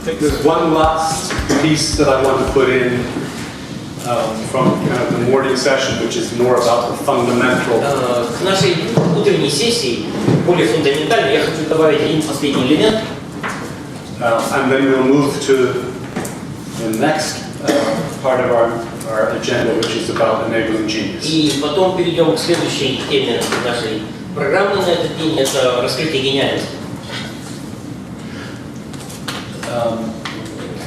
There's one last piece that I want to put in from kind of the morning session, which is more about the fundamental. К нашей утренней сессии, более фундаментальной, я хочу добавить один последний элемент. And then we'll move to the next part of our agenda, which is about enabling genius. И потом перейдем к следующей теме нашей программы на этот день, это раскрытие гениальности.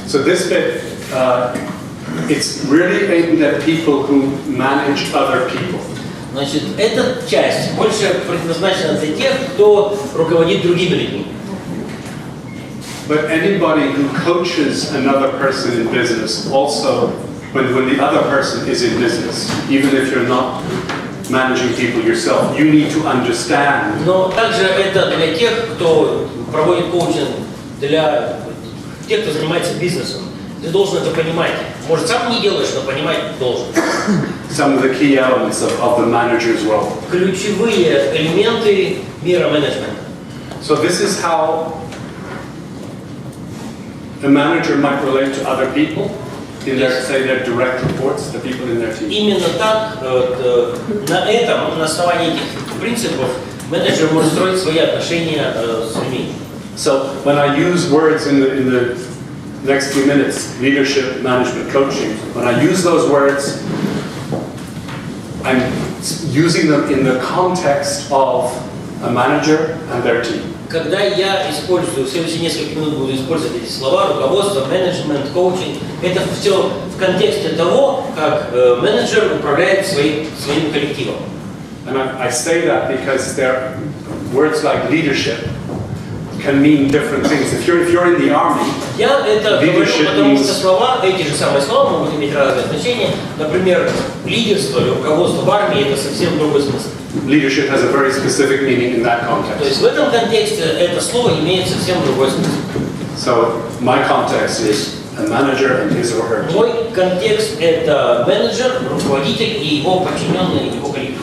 So this bit, it's really aimed at people who manage other people. Значит, эта часть больше предназначена для тех, кто руководит другими людьми. But anybody who coaches another person in business, also when the other person is in business, even if you're not managing people yourself, you need to understand. Но также это для тех, кто проводит коучинг, для тех, кто занимается бизнесом. Ты должен это понимать. Может, сам не делаешь, но понимать должен. Some of the key elements of the manager's role. Ключевые элементы мира менеджмента. So this is how a manager might relate to other people in their, say, their direct reports, the people in their team. Именно так, на основании этих принципов, менеджер может строить свои отношения с людьми. So when I use words in the next few minutes, leadership, management, coaching, when I use those words, I'm using them in the context of a manager and their team. Когда я использую, в следующие несколько минут буду использовать эти слова, руководство, менеджмент, коучинг, это все в контексте того, как менеджер управляет своим коллективом. And I say that because there words like leadership can mean different things. If you're in the army, я это говорю, потому что слова, эти же самые слова могут иметь разные значения. Например, лидерство или руководство в армии – это совсем другой смысл. Leadership has a very specific meaning in that context. То есть в этом контексте это слово имеет совсем другой смысл. So my context is a manager and his or her team. Мой контекст – это менеджер, руководитель и его подчиненные, его коллектив.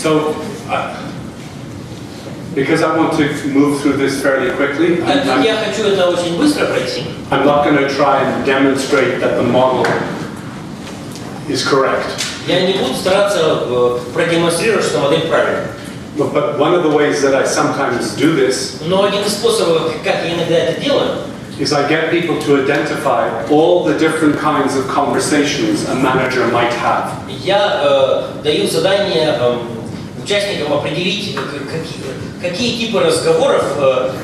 So, because I want to move through this fairly quickly, Я хочу это очень быстро пройти. I'm not going to try and demonstrate that the model is correct. Я не буду стараться продемонстрировать, что модель правильная. But one of the ways that I sometimes do this Но один из способов, как я иногда это делаю, is I get people to identify all the different kinds of conversations a manager might have. Я даю задание участникам определить, какие типы разговоров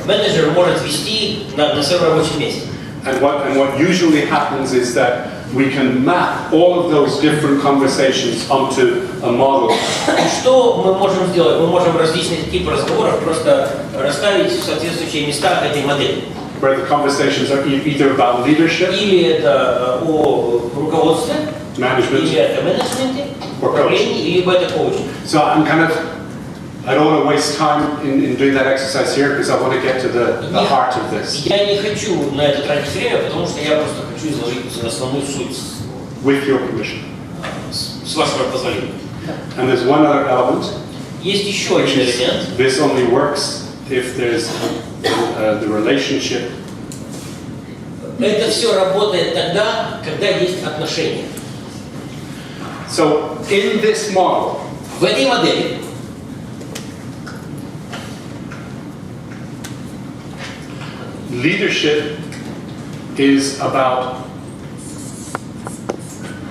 менеджер может вести на своем рабочем месте. And what usually happens is that we can map all of those different conversations onto a model. Что мы можем сделать? Мы можем различные типы разговоров просто расставить в соответствующие места этой модели. Where the conversations are either about leadership, Или это о руководстве, management, или это менеджменте, управлении, либо это коучинг. So I don't want to waste time in doing that exercise here because I want to get to the heart of this. Я не хочу на это тратить время, потому что я просто хочу изложить основную суть. With your permission. С вашего позволения. And there's one other element. Есть еще один элемент. This only works if there's the relationship. Это все работает тогда, когда есть отношения. So in this model, в этой модели leadership is about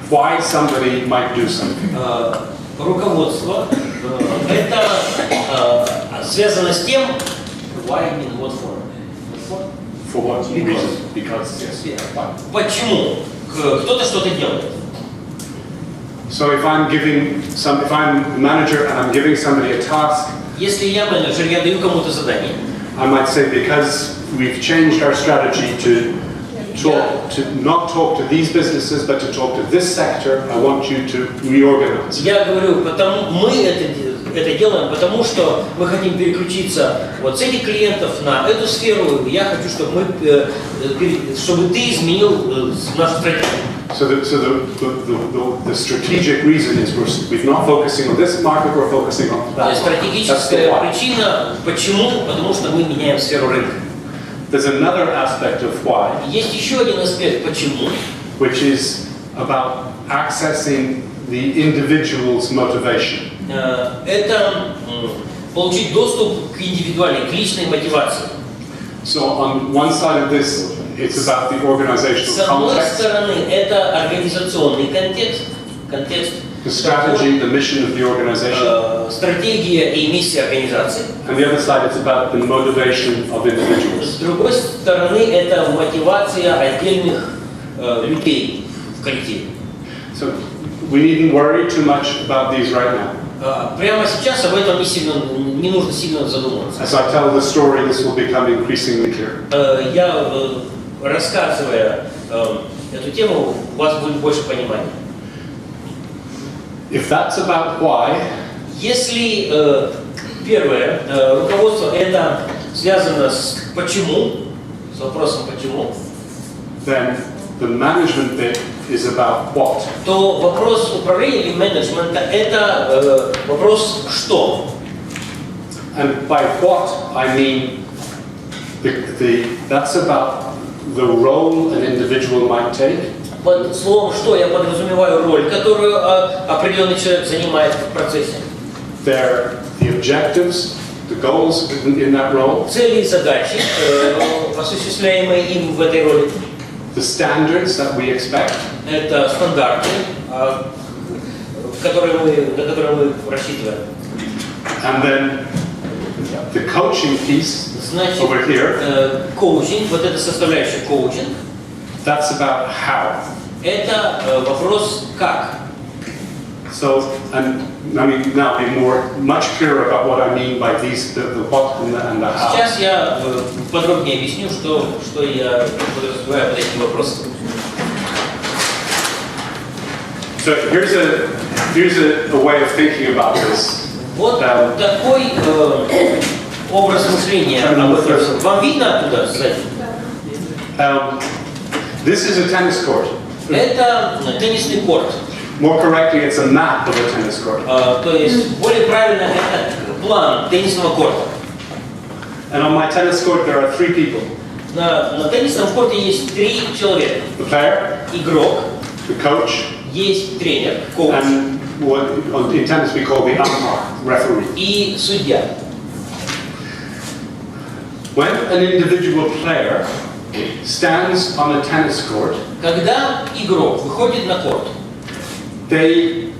why somebody might do something. Руководство это связано с тем, why in what form? For what reason? Because yes. Почему кто-то что-то делает? So if I'm a manager and I'm giving somebody a task, если я менеджер, я даю кому-то задание. I might say because we've changed our strategy to not talk to these businesses, but to talk to this sector, I want you to reorganize. Я говорю, потому мы это делаем, потому что мы хотим переключиться вот с этих клиентов на эту сферу. И я хочу, чтобы ты изменил нашу стратегию. So the strategic reason is we're not focusing on this market, we're focusing on that. Стратегическая причина, почему? Потому что мы меняем сферу рынка. There's another aspect of why. Есть еще один аспект, почему. Which is about accessing the individual's motivation. Это получить доступ к индивидуальной, к личной мотивации. So on one side of this, it's about the organizational С одной context. стороны, это организационный контекст, The strategy, the mission of the organization. Стратегия и миссия организации. And the other side, it's about the motivation of individuals. С другой стороны, это мотивация отдельных людей в коллективе. So we needn't worry too much about these right now. Прямо сейчас об этом не нужно сильно задумываться. As I tell the story, this will become increasingly clear. Я, рассказывая эту тему, у вас будет больше понимания. If that's about why, если первое, руководство это связано с почему, с вопросом почему, then the management bit is about what. то вопрос управления или менеджмента это вопрос что. And by what I mean that's about the role an individual might take. Под словом «что» я подразумеваю роль, которую определенный человек занимает в процессе. The objectives, the goals in that role. Цели и задачи, осуществляемые им в этой роли. The standards that we expect. Это стандарты, на которые мы рассчитываем. And then the coaching piece over here. Коучинг, вот эта составляющая коучинг. That's about how. Это вопрос как. So, and I mean, now be much clearer about what I mean by these, the what and the how. Сейчас я подробнее объясню, что я подразумеваю под этим вопросом. So here's a way of thinking about this. Вот такой образ мышления об этом. Вам видно оттуда сзади? This is a tennis court. Это теннисный корт. More correctly, it's a map of a tennis court. То есть более правильно это план теннисного корта. And on my tennis court there are 3 people. На теннисном корте есть 3 человека. The player, игрок, the coach, есть тренер, коуч, and what in tennis we call the umpire, referee. И судья. When an individual player stands on a tennis court, когда игрок выходит на корт, they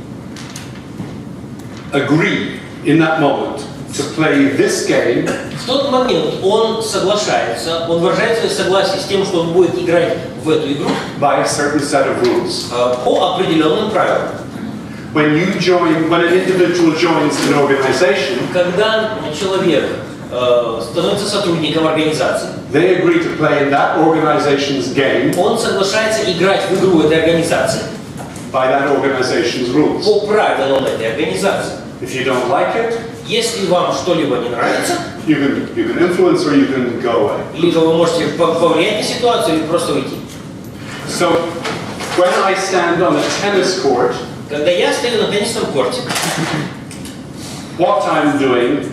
agree in that moment to play this game. В тот момент он соглашается, он выражает свое согласие с тем, что он будет играть в эту игру by a certain set of rules. По определенным правилам. When an individual joins an organization, когда человек становится сотрудником организации, they agree to play in that organization's game. Он соглашается играть в игру этой организации. By that organization's rules. По правилам этой организации. If you don't like it, если вам что-либо не нравится, you can influence or you can go away. либо вы можете повлиять на ситуацию или просто уйти. So, when I stand on a tennis court, когда я стою на теннисном корте, what I'm doing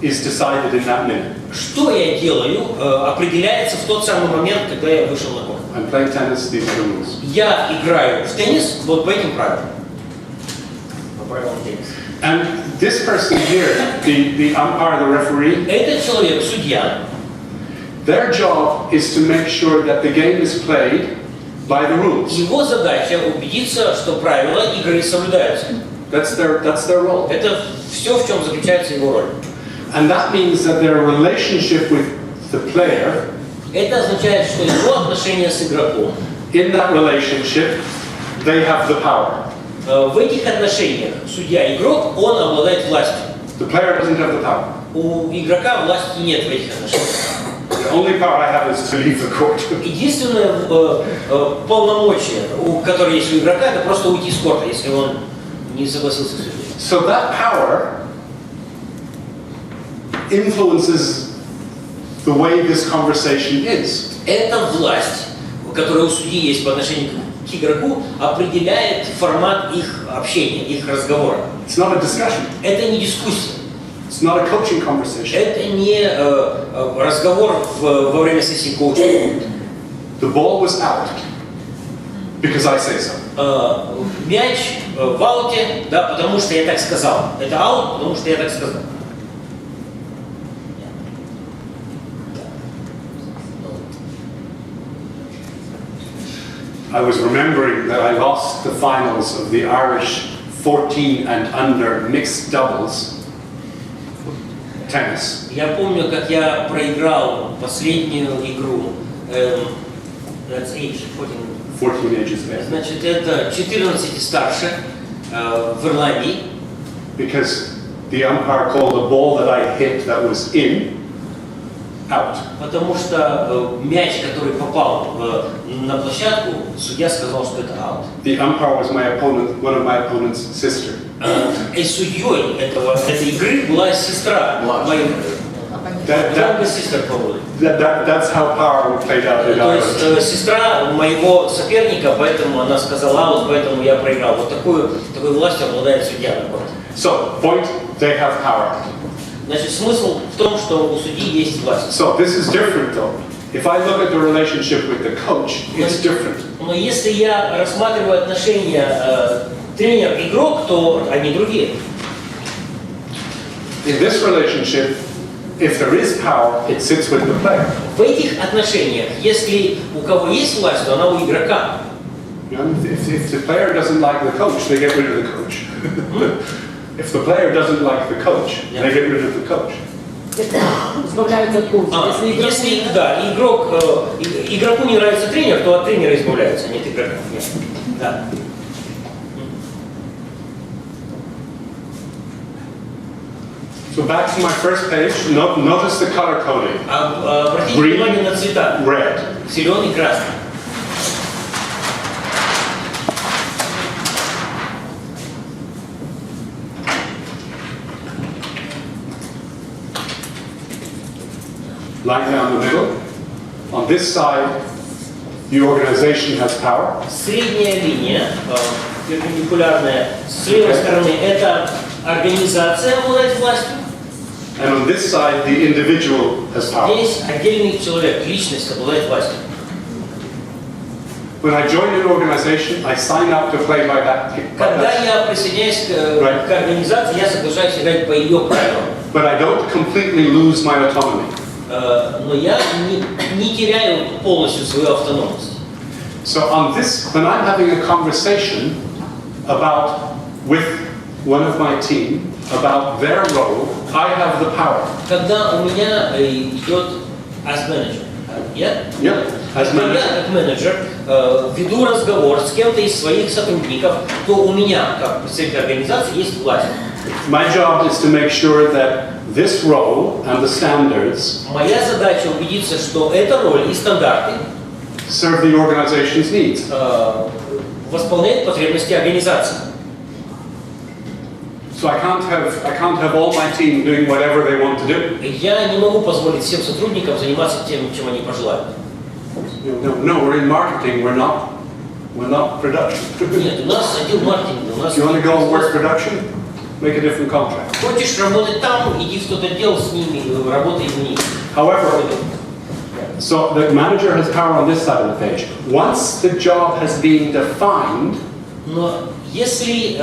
is decided in that minute. Что я делаю, определяется в тот самый момент, когда я вышел на корт. I'm playing tennis, these are the rules. Я играю в теннис вот по этим правилам. По правилам тенниса. And this person here, the umpire, the referee, этот человек, судья, their job is to make sure that the game is played by the rules. Его задача убедиться, что правила игры соблюдаются. That's their role. Это все, в чем заключается его роль. And that means that their relationship with the player, это означает, что его отношения с игроком, in that relationship, they have the power. В этих отношениях судья-игрок, он обладает властью. The player doesn't have the power. У игрока власти нет в этих отношениях. The only power I have is to leave the court. Единственное полномочие, которое есть у игрока, это просто уйти с корта, если он не согласился с судьей. So that power influences the way this conversation is. Эта власть, которая у судьи есть по отношению к игроку, определяет формат их общения, их разговора. It's not a discussion. Это не дискуссия. It's not a coaching conversation. Это не разговор во время сессии коучинга. The ball was out because I say so. Мяч в ауте, да, потому что я так сказал. Это аут, потому что я так сказал. I was remembering that I lost the finals of the Irish 14 and under mixed doubles tennis. Я помню, как я проиграл последнюю игру. That's age 14 ages of age. Значит, это 14 и старше в Ирландии. Because the umpire called the ball that I hit that was in out. Потому что мяч, который попал на площадку, судья сказал, что это аут. The umpire was my opponent, one of my opponent's sister. И судьей этой игры была сестра моей. That's how power played out in То Ireland. есть сестра моего соперника, поэтому она сказала аут, поэтому я проиграл. Вот такой властью обладает судья на корте. So, point, they have power. Значит, смысл в том, что у судьи есть власть. So, this is different though. If I look at the relationship with the coach, it's different. Но если я рассматриваю отношения тренер-игрок, то они другие. In this relationship, if there is power, it sits with the player. В этих отношениях, если у кого есть власть, то она у игрока. You know, if the player doesn't like the coach, they get rid of the coach. If the player doesn't like the coach, they get rid of the coach. Избавляются от коуча. Если игроку не нравится тренер, то от тренера избавляются, а не от игрока. Нет. Да. So back to my first page, notice the color coding. Обратите внимание на цвета. Red. Зеленый, красный. Line down the middle. On this side, the organization has power. Средняя линия, перпендикулярная, с левой стороны, это организация обладает властью. And on this side, the individual has power. Здесь отдельный человек, личность обладает властью. When I join an organization, I sign up to play by that. Когда я присоединяюсь к организации, я соглашаюсь играть по ее правилам. But I don't completely lose my autonomy. Но я не теряю полностью свою автономность. So on this, when I'm having a conversation with one of my team about their role, I have the power. Когда у меня идет as manager, As я как менеджер веду разговор с кем-то из своих сотрудников, то у меня, как представитель организации, есть власть. My job is to make sure that this role and the standards Моя задача убедиться, что эта роль и стандарты serve the organization's needs. Восполняют потребности организации. So I can't have all my team doing whatever they want to do. Я не могу позволить всем сотрудникам заниматься тем, чем они пожелают. No, we're in marketing. We're not production. Нет, у нас отдел маркетинга, у нас. You want to go and work production? Make a different contract. Хочешь работать там, иди в тот отдел с ними, работай в них. However, so the manager has power on this side of the page. Once the job has been defined, но если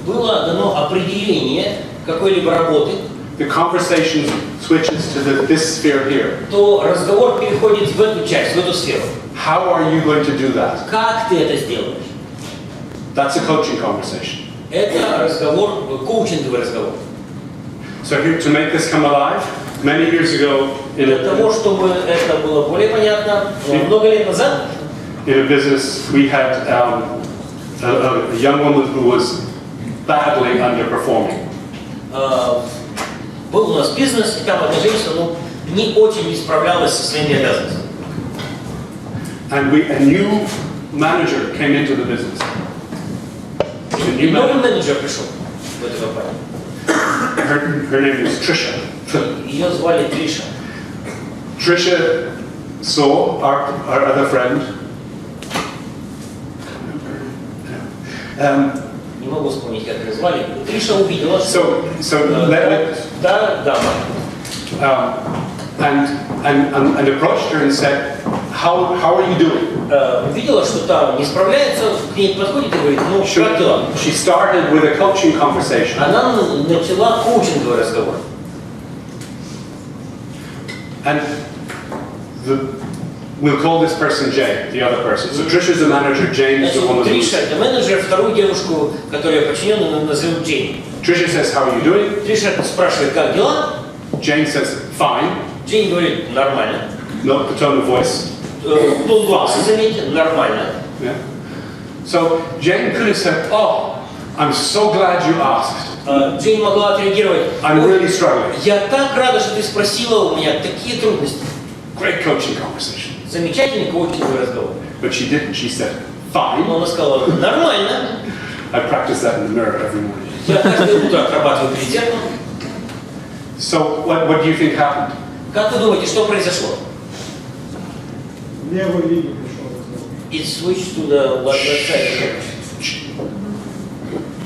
было дано определение какой-либо работы, the conversation switches to this sphere here. То разговор переходит в эту часть, в эту сферу. How are you going to do that? Как ты это сделаешь? That's a coaching conversation. Это разговор, коучинговый разговор. So here, to make this come alive, many years ago, Для того, чтобы это было более понятно, много лет назад in a business we had a young woman who was badly underperforming. Был у нас бизнес, и там одна женщина не очень не справлялась со своими обязанностями. And a new manager came into the business. new новый manager. менеджер пришел в эту компанию. Her name is Trisha. Ее звали Триша. Trisha saw our other friend. Не могу вспомнить, как ее звали. Триша увидела, что... Да, дама. And approached her and said, how are you doing? Увидела, что там не справляется, к ней подходит и говорит, ну, как дела? She started with a coaching conversation. Она начала коучинговый разговор. And we'll call this person Jane, the other person. So Trisha's the manager, Jane is the woman who's... Триша, это менеджер, вторую девушку, которая подчиненная, назовем Джейн. Trisha says, how are you doing? Триша спрашивает, как дела? Jane says, fine. Джейн говорит, нормально. Note the tone of voice. Тон голоса, заметьте, нормально. Yeah. So Jane could have said, oh, I'm so glad you asked. Джейн могла отреагировать. I'm really struggling. Я так рада, что ты спросила, у меня такие трудности. Great coaching conversation. Замечательный коучинговый разговор. But she didn't. She said, fine. Но она сказала, нормально. I practice that in the mirror every morning. Я каждое утро отрабатываю перед зеркалом. So what do you think happened? Как вы думаете, что произошло? Левый линий пришел разговор. It switched to the left side.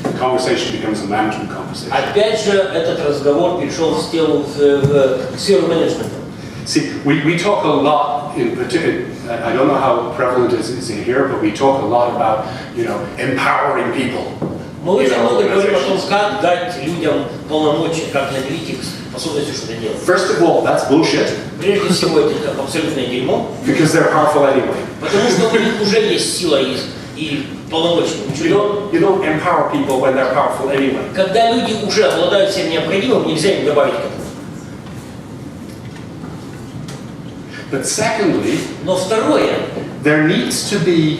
The conversation becomes a management conversation. Опять же, этот разговор перешел в сферу менеджмента. See, we talk a lot, in particular, I don't know how prevalent it is in here, but we talk a lot about, empowering people. Мы очень много говорим о том, как дать людям полномочия, как наделить их способностью что-то делать. First of all, that's bullshit, Прежде всего, это абсолютное дерьмо, because they're powerful anyway. потому что у них уже есть сила и полномочия. You don't empower people when they're powerful anyway. Когда люди уже обладают всем необходимым, нельзя им добавить к этому. But secondly, Но второе, there needs to be,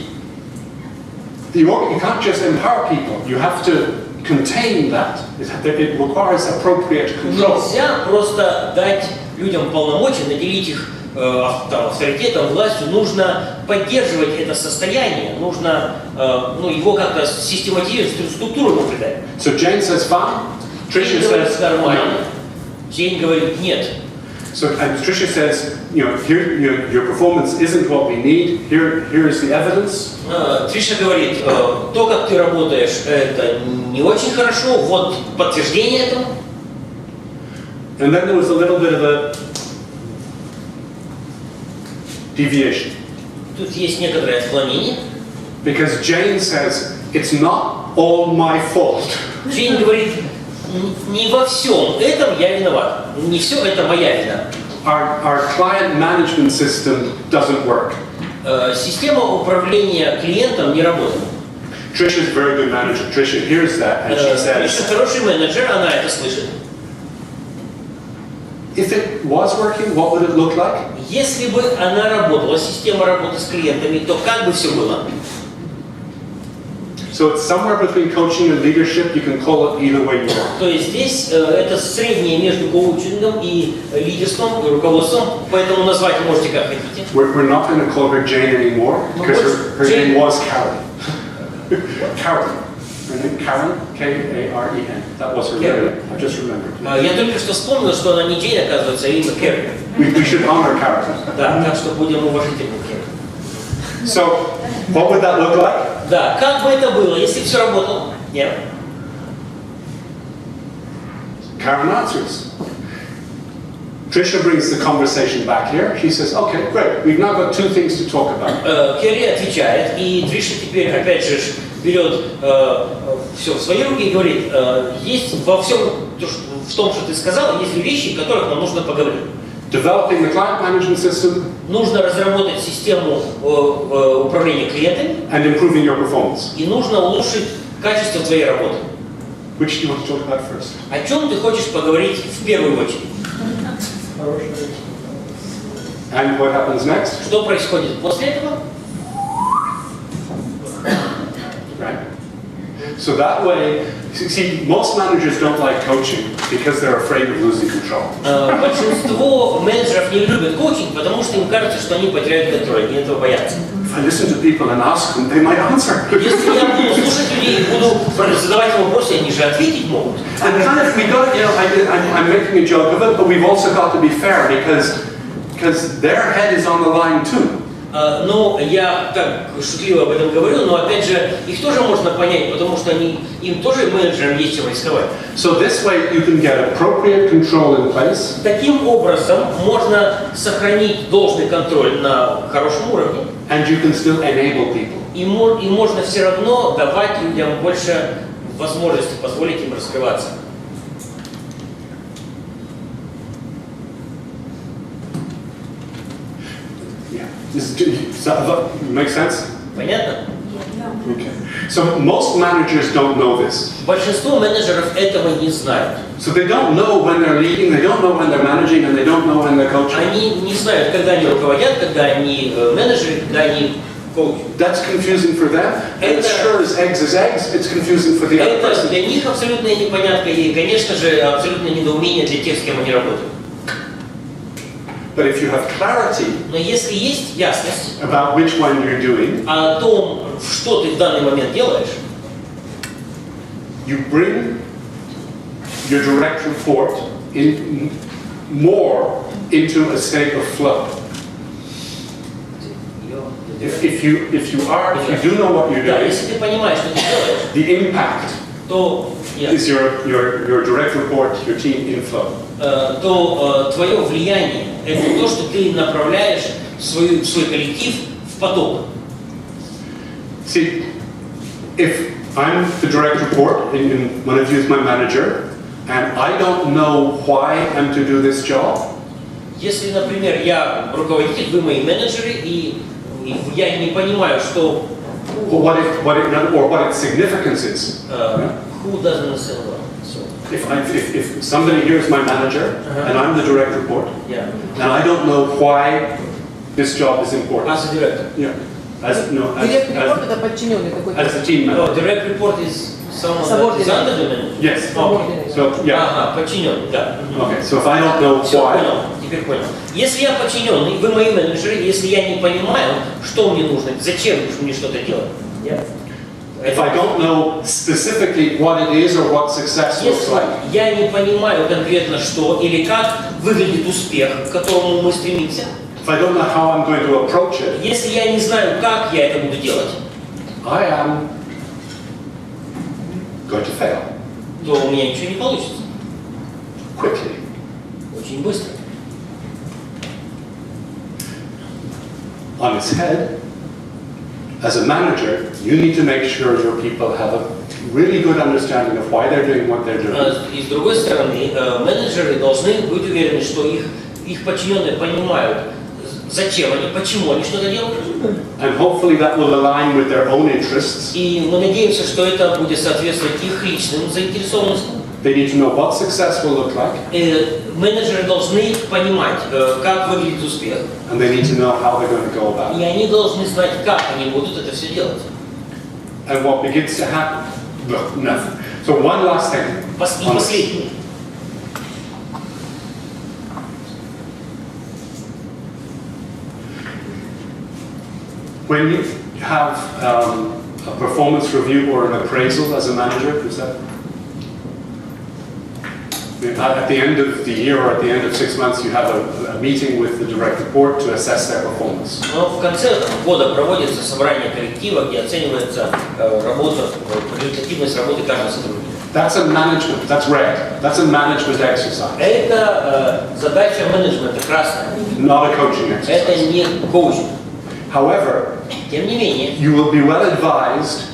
you can't just empower people, you have to contain that. It requires appropriate control. нельзя просто дать людям полномочия, наделить их авторитетом, властью. Нужно поддерживать это состояние, нужно его как-то систематизировать, структуру ему придать. So Jane says fine, Trisha says нормально. no. Джейн говорит нет. So and Trisha says, here your performance isn't what we need. Here is the evidence. Триша говорит, то, как ты работаешь, это не очень хорошо, вот подтверждение этому. And then there was a little bit of a deviation. Тут есть некоторое отклонение. Because Jane says, it's not all my fault. Джейн говорит, не во всем этом я виноват, не все это моя вина. Our client management system doesn't work. Система управления клиентом не работает. Trisha's a very good manager. Trisha hears that and she Триша says, хороший менеджер, она это слышит. if it was working, what would it look like? Если бы она работала, система работы с клиентами, то как бы все было? So it's somewhere between coaching and leadership. You can call it either way you want. То есть здесь это среднее между коучингом и лидерством, и руководством, поэтому назвать можете как хотите. We're not going to call her Jane anymore because her name was Karen. Karen. Her name Karen, K-A-R-E-N. That was her name. I just remembered. Я только что вспомнил, что она не Джейн, оказывается, а имя Кэрри. We should honor Karen. Да, так что будем уважительны к Кэрри. So, what would that look like? Да, как бы это было, если все работало? Нет. Karen answers. Trisha brings the conversation back here. She says, okay, great. We've now got two things to talk about. Керри отвечает, и Триша теперь опять же берет все в свои руки и говорит, есть во всем, в том, что ты сказал, есть вещи, о которых нам нужно поговорить. Developing the client management system Нужно разработать систему управления клиентами, and improving your performance. и нужно улучшить качество твоей работы. Which do you want to talk about first? О чем ты хочешь поговорить в первую очередь? Хорошая. And what happens next? Что происходит после этого? Right? So that way, see, most managers don't like coaching because they're afraid of losing control. Большинство менеджеров не любят коучинг, потому что им кажется, что они потеряют контроль, они этого боятся. If I listen to people and ask them, they might answer. Если я буду слушать людей и буду задавать им вопросы, они же ответить могут. And kind of, we got, you know, I'm making a joke of it, but we've also got to be fair because their head is on the line too. Но я так шутливо об этом говорю, но опять же, их тоже можно понять, потому что им тоже менеджерам есть чем рисковать. So this way you can get appropriate control in place. Таким образом можно сохранить должный контроль на хорошем уровне. And you can still enable people. И можно все равно давать людям больше возможностей, позволить им раскрываться. Does that make sense? Понятно? Okay. So most managers don't know this. Большинство менеджеров этого не знают. So they don't know when they're leading, they don't know when they're managing, and they don't know when they're coaching. Они не знают, когда они руководят, когда они менеджеры, когда они коучи. That's confusing for them. And sure as eggs, it's confusing for the other Это person. для них абсолютная непонятка и, конечно же, абсолютное недоумение для тех, с кем они работают. But if you have clarity Но если есть ясность about which one you're doing, о том, что ты в данный момент делаешь, you bring your direct report in more into a state of flow. If you do know what you're да, doing, если ты понимаешь, что ты делаешь, the impact то is your direct report, your team in flow. то твое влияние – это то, что ты направляешь свой коллектив в поток. See, if I'm the direct report, and one of you is my manager, and I don't know why I'm to do this job, Если, например, я руководитель, вы мои менеджеры, и я не понимаю, что… what its significance is. Who doesn't understand what? So, If somebody here is my manager, and I'm the direct report, yeah. and I don't know why this job is important. As a director. Yeah. Директор репорт это подчиненный такой. As the team No, member. direct report is someone that is under the manager. Yes. Subordinate. So yeah. Ага, подчиненный, да. Okay. So if I don't know Все, why, понял, теперь понял. Если я подчиненный, вы мои менеджеры, если я не понимаю, что мне нужно, зачем мне что-то делать, if I don't know specifically what it is or what success looks если like, я не понимаю конкретно что или как выглядит успех, к которому мы стремимся, if I don't know how I'm going to approach it, если я не знаю, как я это буду делать, I am going to fail то у меня ничего не получится. quickly. Очень быстро. On its head, as a manager, you need to make sure your people have a really good understanding of why they're doing what they're doing. И с другой стороны, менеджеры должны быть уверены, что их подчиненные понимают, зачем они, почему они что-то делают. And hopefully that will align with their own interests. И мы надеемся, что это будет соответствовать их личным заинтересованностям. They need to know what success will look like. Менеджеры должны понимать, как выглядит успех. And they need to know how they're going to go about И it. они должны знать, как они будут это все делать. And what begins to happen. Look, nothing. So one last thing. И последнее. When you have a performance review or an appraisal as a manager, is that? At the end of the year or at the end of 6 months, you have a meeting with the direct report to assess their performance. Но в конце года проводится собрание коллектива, где оценивается результативность работы каждого сотрудника. That's a management, that's red. That's a management exercise, Это задача менеджмента красная. not a coaching Это exercise. не коучинг. However, Тем не менее, you will be well advised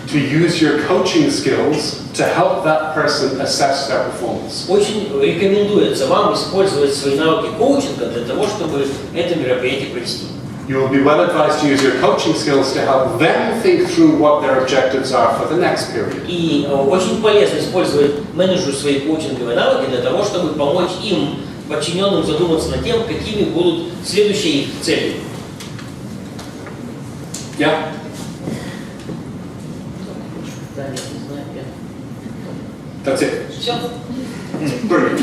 to use your coaching skills to help that person assess their performance. очень рекомендуется вам использовать свои навыки коучинга для того, чтобы это мероприятие провести. You will be well advised to use your coaching skills to help them think through what their objectives are for the next period. И очень полезно использовать менеджеру свои коучинговые навыки для того, чтобы помочь им, подчиненным, задуматься над тем, какими будут следующие их цели. Yeah? That's it. Все. Brilliant.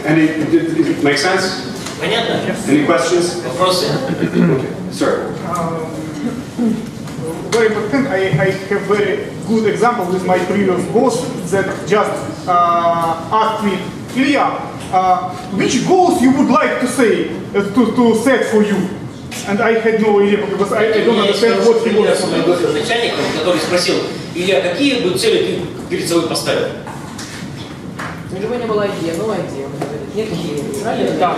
And it make sense? Понятно? Any questions? Вопросы? Sir. Very important. I have very good example with my previous boss that just asked me, Ilya, which goals you would like to say to set for you? And I had no idea because I don't understand what he was. У меня есть начальник, который спросил, Илья, какие бы цели ты перед собой поставил? У него не было идеи, новая идея. Нет идеи. Правильно? Да.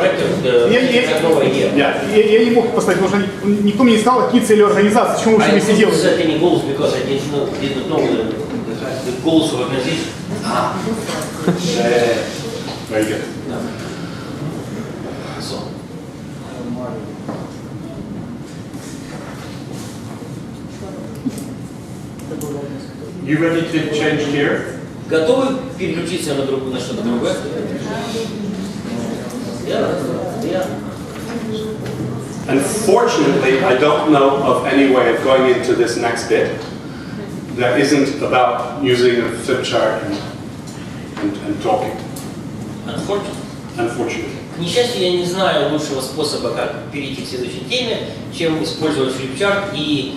Новая идея. Я не мог поставить, потому что никто мне не сказал, какие цели организации, чему мы вместе делаем. Any goals because I didn't know the goals of organization. Very good. So. You ready to change gear? Готовы переключиться на что-то другое? Unfortunately, I don't know of any way of going into this next bit that isn't about using a flip chart and talking. Unfortunately. К несчастью, я не знаю лучшего способа, как перейти к следующей теме, чем использовать флипчарт и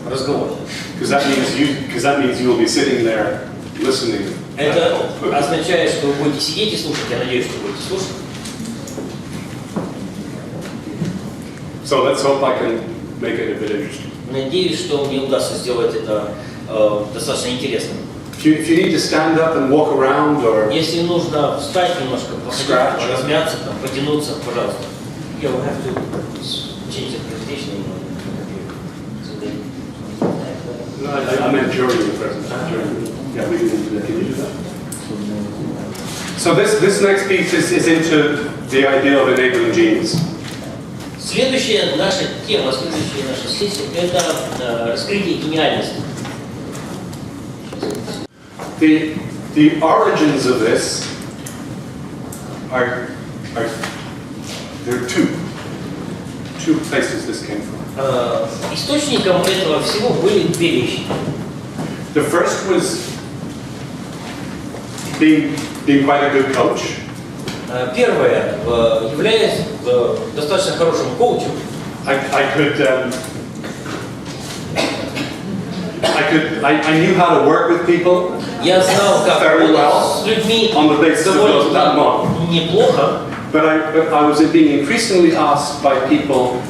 разговор. Because that means you will be sitting there listening. Это означает, что вы будете сидеть и слушать. Я надеюсь, что будете слушать. So let's hope I can make it a bit interesting. Надеюсь, что мне удастся сделать это достаточно интересным. If you need to stand up and walk around or Если нужно встать немножко, походить, размяться, там, потянуться, пожалуйста. Yeah, we'll have to change the presentation. no, I meant during the presentation. Yeah, we can you do that. So this next piece is into the idea of enabling genius. Следующая наша тема, следующая наша сессия – это раскрытие гениальности. The origins of this are there are two places this came from. Источником этого всего были две вещи. The first was being quite a good coach. Первое, являясь достаточно хорошим коучем, I knew how to work with people я знал, как very работать well с людьми on the basis of that довольно model. неплохо, But I was being increasingly asked by people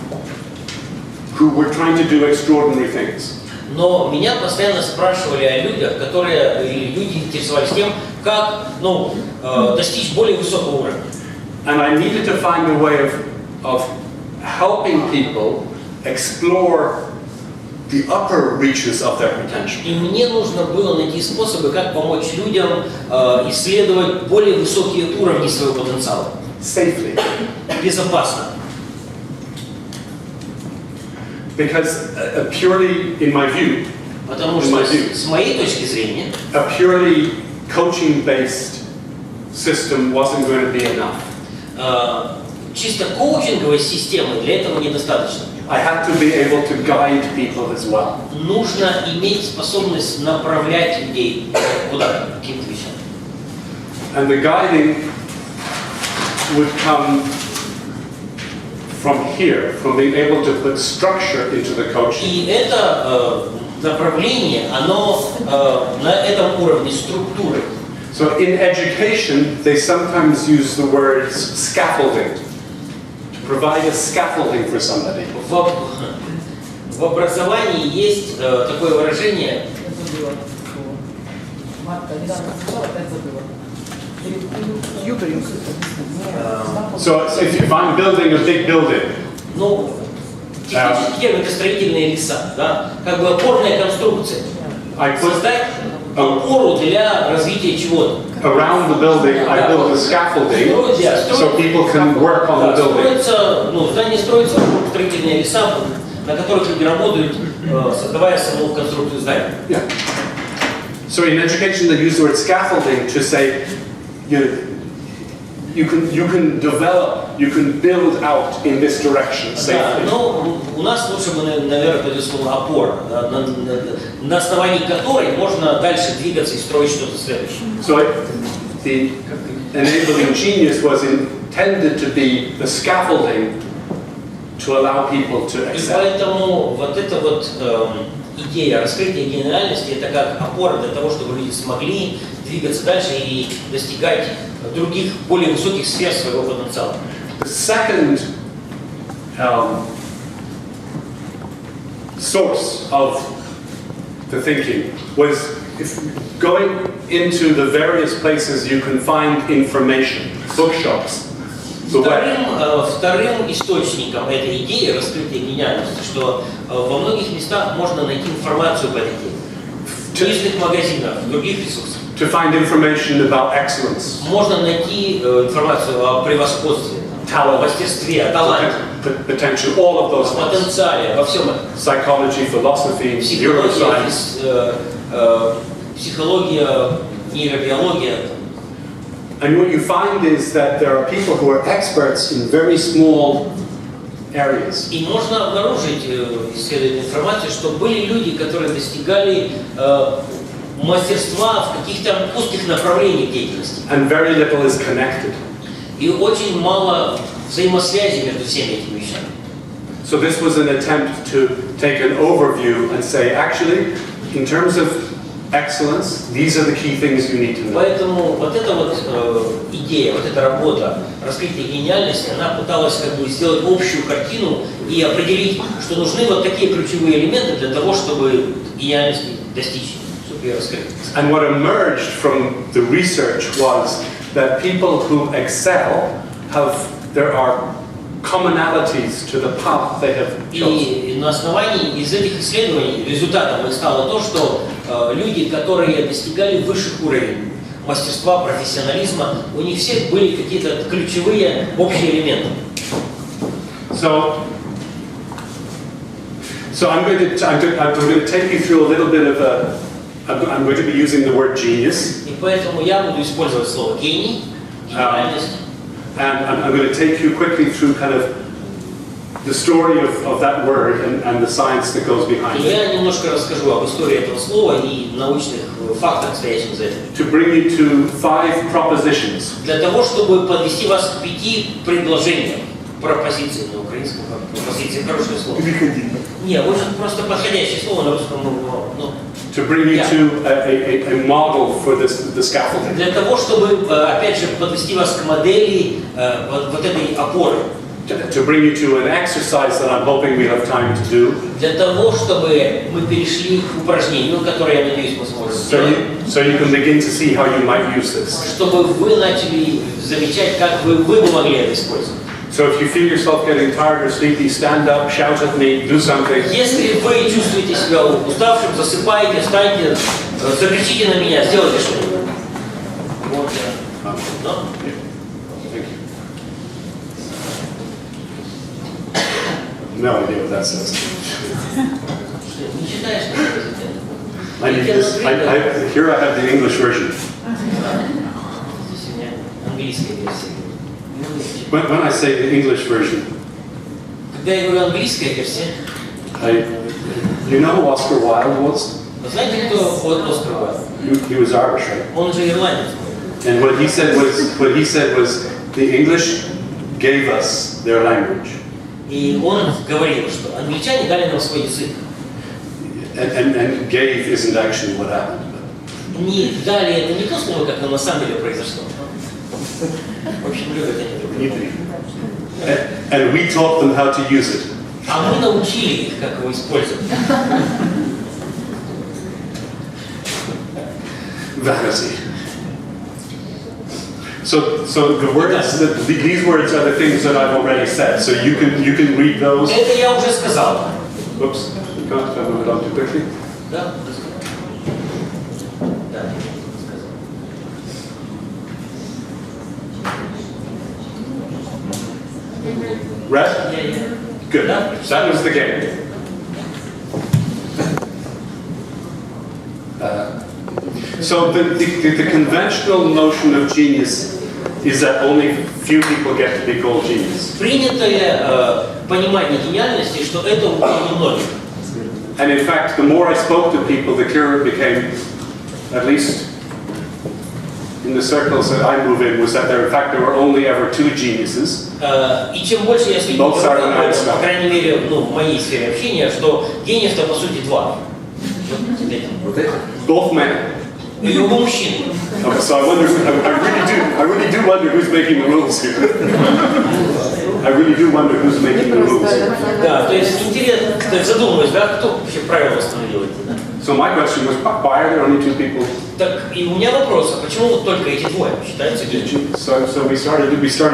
who were trying to do extraordinary things. но меня постоянно спрашивали о людях, или люди интересовались тем, как достичь более высокого уровня. And I needed to find a way of helping people explore the upper reaches of their potential. И мне нужно было найти способы, как помочь людям исследовать более высокие уровни своего потенциала. Safely. Безопасно. Because purely, in my view, Потому что с моей точки зрения, a purely coaching-based system wasn't going to be enough. Чисто коучинговой системы для этого недостаточно. I had to be able to guide people as well. Нужно иметь способность направлять людей куда-то, к каким-то вещам. And the guiding would come from here, from being able to put structure into the coaching. И это направление, оно на этом уровне структуры. So in education, they sometimes use the words scaffolding, to provide a scaffolding for somebody. В образовании есть такое выражение. So if I'm building a big building, Ну, технический термин это строительные леса, да? Как бы опорная конструкция. Создать опору для развития чего-то. around the building, I build a scaffolding so people can work on the building. Здание строится вокруг строительные леса, на которых люди работают, создавая саму конструкцию здания. Yeah. So in education, they use the word scaffolding to say, you can develop, you can build out in this direction safely. Но у нас лучше бы, наверное, это слово опора, на основании которой можно дальше двигаться и строить что-то следующее. So enabling genius was intended to be the scaffolding to allow people to И excel. поэтому вот эта вот идея раскрытия гениальности, это как опора для того, чтобы люди смогли двигаться дальше и достигать других, более высоких сфер своего потенциала. The second source of the thinking was going into the various places you can find information, bookshops, the web. Вторым источником этой идеи раскрытия гениальности, что во многих местах можно найти информацию по этой теме. В книжных магазинах, в других ресурсах. To find information about excellence. Можно найти информацию о превосходстве, о мастерстве, о таланте, Potential, all of those things. потенциале, во всем этом. Psychology, philosophy, neuroscience. Психология, нейробиология. And what you find is that there are people who are experts in very small areas. И можно обнаружить, исследуя информацию, что были люди, которые достигали мастерства в каких-то узких направлениях деятельности. And very little is connected. И очень мало взаимосвязи между всеми этими вещами. So this was an attempt to take an overview and say, actually, in terms of excellence, these are the key things you need to know. Поэтому вот эта вот идея, вот эта работа раскрытия гениальности, она пыталась как бы сделать общую картину и определить, что нужны вот такие ключевые элементы для того, чтобы гениальность достичь, чтобы ее раскрыть. And what emerged from the research was that people who excel there are commonalities to the path they have chosen. И на основании из этих исследований результатом стало то, что люди, которые достигали высших уровней мастерства, профессионализма, у них всех были какие-то ключевые общие элементы. So I'm going to take you through a little bit of a. I'm going to be using the word genius. И поэтому я буду использовать слово гений, гениальность. And I'm going to take you quickly through kind of the story of that word and the science that goes behind И я it. немножко расскажу об истории этого слова и научных фактах, стоящих за этим. To bring you to 5 propositions. Для того, чтобы подвести вас к 5 предложениям, пропозиции на украинском, пропозиции, хорошее слово. Не, очень просто подходящее слово на русском, To bring you to a model for the scaffolding. Для того, чтобы, опять же, подвести вас к модели вот этой опоры. To bring you to an exercise that I'm hoping we have time to do. Для того, чтобы мы перешли к упражнению, которое, я надеюсь, мы сможем сделать. So you can begin to see how you might use this. Чтобы вы начали замечать, как вы бы могли это использовать. So if you feel yourself getting tired or sleepy, stand up, shout at me, do something. Если вы чувствуете себя уставшим, засыпайте, встаньте, закричите на меня, сделайте что-нибудь. Вот. Thank you. No idea what that says. Не читаешь, что Here I have the English version. Здесь у меня английская версия. When I say the English version, Когда я говорю английская версия, you know who Oscar Wilde was? вы знаете, кто Оскар Уайльд? He was Irish, right? Он же ирландец. And what he said was the English gave us their language. И он говорил, что англичане дали нам свой язык. And gave isn't actually what happened. Не дали это не то слово, как оно на самом деле произошло. В общем, любят они друг друга. And we taught them how to use it. А мы научили их, как его использовать. Vanity. So the words, these words are the things that I've already said. So you can read those. Это я уже сказал. Oops, you can't move it on too quickly. Да? Да, сказал. Red? Good. That was the game. So the conventional notion of genius is that only few people get to be called genius. Принятое понимание гениальности, что это у немногих. And in fact, the more I spoke to people, the clearer it became, at least in the circles that I move in was that there were only ever 2 geniuses. И чем больше я с людьми говорю, по крайней мере, ну, в моей сфере общения, что гениев-то по сути 2. Вот это? Both men. И оба мужчины. Okay, so I really do wonder who's making the rules here. I really do wonder who's making the rules. Да, то есть интересно, то есть задумываюсь, да, кто вообще правила установил эти, да? So my question was, why are there only 2 people? Так, и у меня вопрос, а почему вот только эти 2 считаются гениями? So we started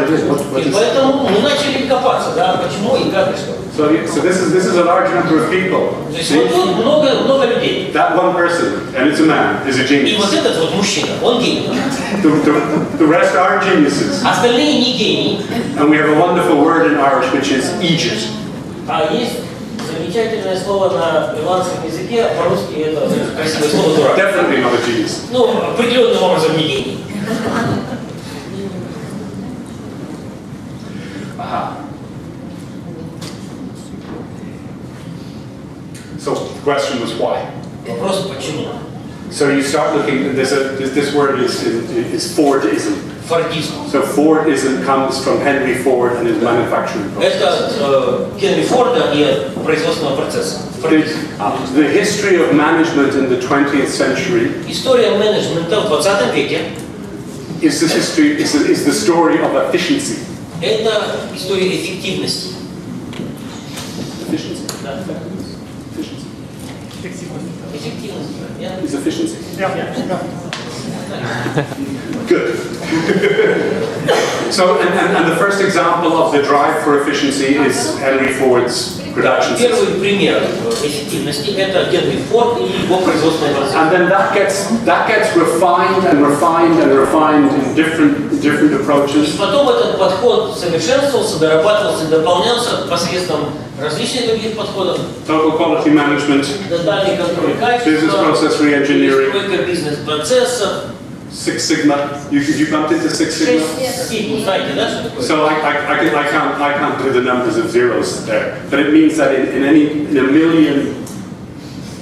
this. What И is поэтому мы начали копаться, да, почему и как и что. So this is a large number of people. То есть вот тут много людей. That one person, and it's a man, is a И вот genius. этот вот мужчина, он гений. The rest are geniuses. Остальные не гении. And we have a wonderful word in Irish, which is Egypt. А есть замечательное слово на ирландском языке, по-русски это красивое слово дурак. Definitely not a genius. Ну, определенным образом не гений. Aha. So the question was why. Вопрос почему? So you start looking. This word is Fordism. Фордизм. So Fordism comes from Henry Ford and his manufacturing process. Это Генри Форда и производственного процесса. The history of management in the 20th century История менеджмента в 20 веке is the story of efficiency. это история эффективности. Efficiency. Да. Efficiency. Эффективность. Is efficiency. Yeah. Good. So, and the first example of the drive for efficiency is Henry Ford's production system. Первый пример эффективности это Генри Форд и его производственный процесс. And then that gets refined and refined and refined in different И approaches. потом этот подход совершенствовался, дорабатывался, дополнялся посредством различных других подходов. Total quality management, Тотальный контроль business качества, process re-engineering, настройка бизнес-процессов. Six Sigma. You bumped into Six Sigma? 6 сигма, знаете, да, что такое? So I can't do the numbers of zeros there, but it means that in a million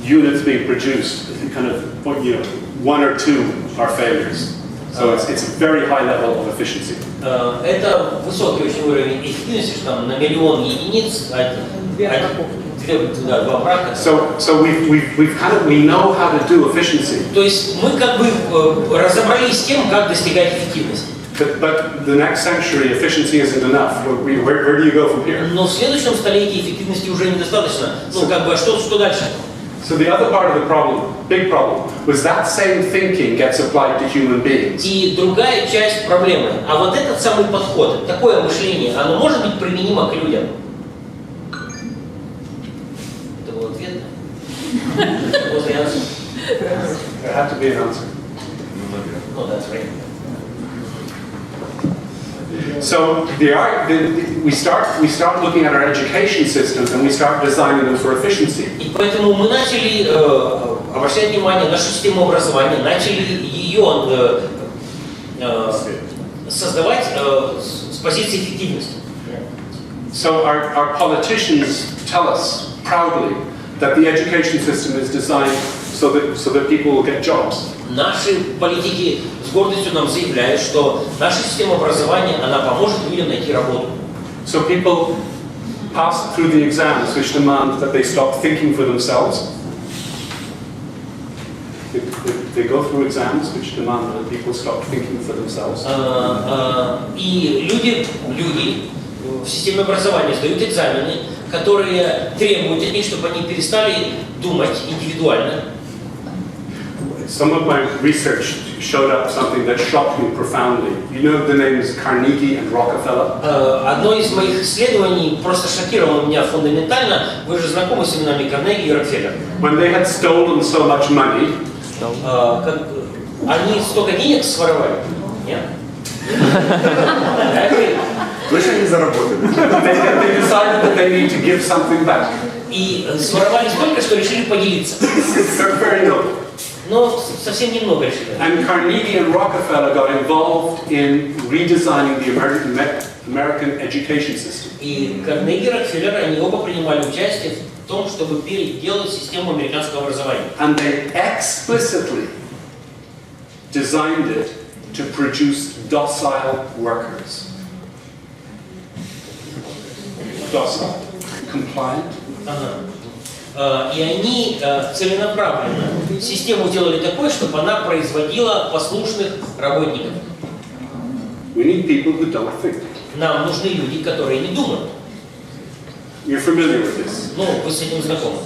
units being produced, kind of 1 or 2 are failures. So it's a very high level of efficiency. Это высокий очень уровень эффективности, что там на миллион единиц, два брака. So we know how to do efficiency. То есть мы как бы разобрались с тем, как достигать эффективности. But the next century, efficiency isn't enough. Where do you go from here? Но в следующем столетии эффективности уже недостаточно. Ну как бы, а что дальше? So the other part of the problem, big problem, was that same thinking gets applied to human beings. И другая часть проблемы. А вот этот самый подход, такое мышление, оно может быть применимо к людям. Это был ответ? Was the answer? There had to be an answer. No, that's right. So we start looking at our education systems and we start designing them for efficiency. И поэтому мы начали обращать внимание на нашу систему образования, начали ее создавать с позиции эффективности. So our politicians tell us proudly that the education system is designed so that people will get jobs. Наши политики с гордостью нам заявляют, что наша система образования, она поможет людям найти работу. So people pass through the exams which demand that they stop thinking for themselves. They go through exams which demand that people stop thinking for themselves. И люди в системе образования сдают экзамены, которые требуют от них, чтобы они перестали думать индивидуально. Some of my research showed up something that shocked me profoundly. You know the names Carnegie and Rockefeller? Одно из моих исследований просто шокировало меня фундаментально. Вы же знакомы с именами Карнеги и Рокфеллера. When they had stolen so much money, они столько денег своровали. Нет? Слышь, они заработали. they decided that they need to give something back. И своровали столько, что решили поделиться. Very little. Но совсем немного решили. And Carnegie and Rockefeller got involved in redesigning the American education system. И Карнеги и Рокфеллер, они оба принимали участие в том, чтобы переделать систему американского образования. And they explicitly designed it to produce docile workers. Docile, compliant. И они целенаправленно систему делали такой, чтобы она производила послушных работников. We need people who don't think. Нам нужны люди, которые не думают. You're familiar with this. Ну, вы с этим знакомы.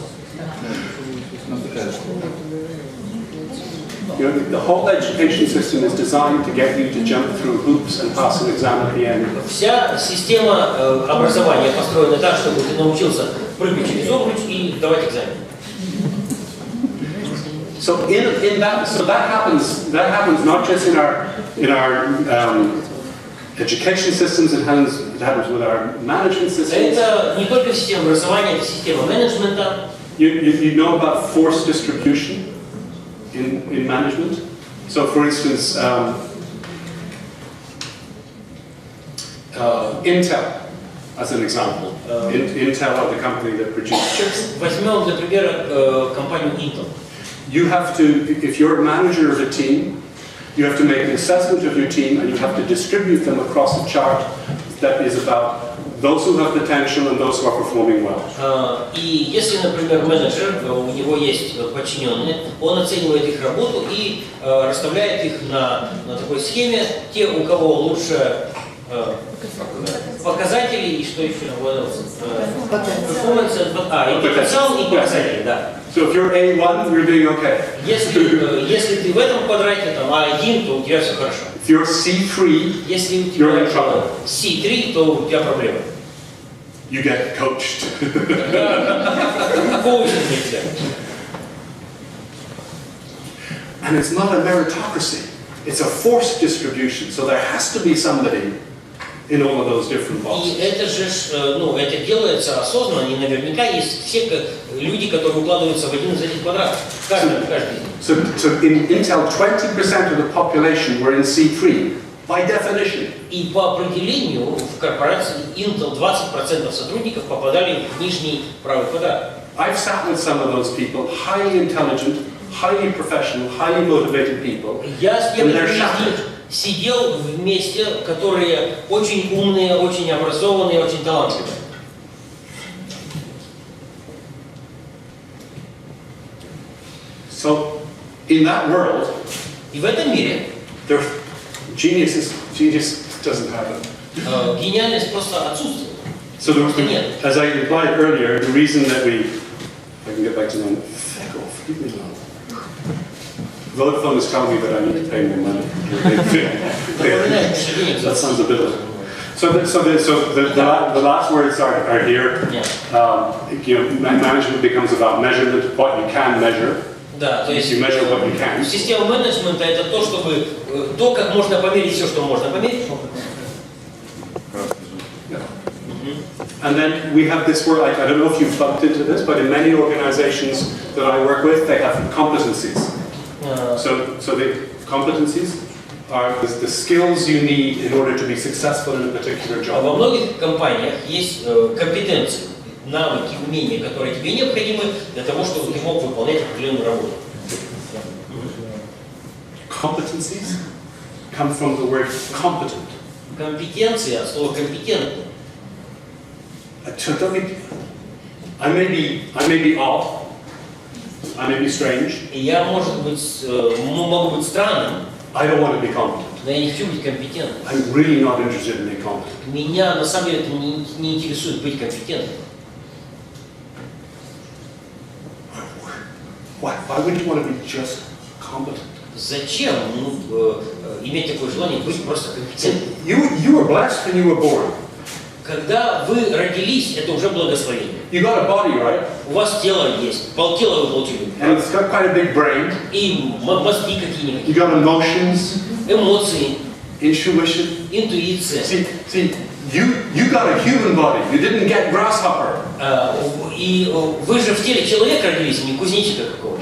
You know, the whole education system is designed to get you to jump through hoops and pass an exam at the end. Вся система образования построена так, чтобы ты научился прыгать через обруч и давать экзамен. So that happens not just in our education systems. It happens with our management systems. Это не только система образования, это система менеджмента. You know about force distribution in management. So, for instance, Intel, as an example. Intel are the company that produces chips. Возьмем для примера компанию Intel. You have to, if you're a manager of a team, you have to make an assessment of your team and you have to distribute them across a chart that is about those who have potential and those who are performing well. И если, например, менеджер, у него есть подчиненные, он оценивает их работу и расставляет их на такой схеме, те, у кого лучше показатели и что еще? Перформанс, и потенциал, и показатели, да. So if you're A1, you're doing okay. Если ты в этом квадрате, там, А1, то у тебя все хорошо. If you're C3, если у you're in тебя trouble. C3, то у тебя проблемы. You get coached. Коучинг нельзя. And it's not a meritocracy. It's a forced distribution. So there has to be somebody in all of those different boxes. И это же, ну, это делается осознанно, и наверняка есть все люди, которые укладываются в один из этих квадратов. Каждый из них. So in Intel, 20% of the population were in C3, by definition. И по определению в корпорации Intel 20% сотрудников попадали в нижний правый квадрат. I've sat with some of those people, highly intelligent, highly professional, highly motivated people. Я с некоторыми they're из них сидел вместе, которые очень умные, очень образованные, очень талантливые. So, in that world, И в этом мире genius doesn't happen. Гениальность просто отсутствует. So, Нет. as I implied earlier, the reason that I can get back to that. Feck off, leave me alone. Vodafone is telling me that I need to pay more money. That sounds a bit of. So the last words are here. Management becomes about measurement, what you can measure. Да, то есть You measure what you can. система менеджмента это то, чтобы то, как можно померить все, что можно померить. And then we have this word, I don't know if you've bumped into this, but in many organizations that I work with, they have competencies. So the competencies are the skills you need in order to be successful in a particular job. Во многих компаниях есть компетенции, навыки, умения, которые тебе необходимы для того, чтобы ты мог выполнять определенную работу. Competencies come from the word competent. Компетенция от слова компетентный. I may be odd, I may be strange. И я, может быть, могу быть странным, I don't want to be competent. но я не хочу быть компетентным. I'm really not interested in being competent. Меня на самом деле это не интересует быть компетентным. Why would you want to be just competent? Зачем иметь такое желание быть просто компетентным? You were blessed when you were born. Когда вы родились, это уже благословение. You got a body, right? У вас тело есть, полтела вы получили. And it's got quite a big brain. И мозги какие-никакие. You got emotions, Эмоции, intuition. интуиция. See, you got a human body. You didn't get grasshopper. И вы же в теле человека родились, не кузнечика какого-то.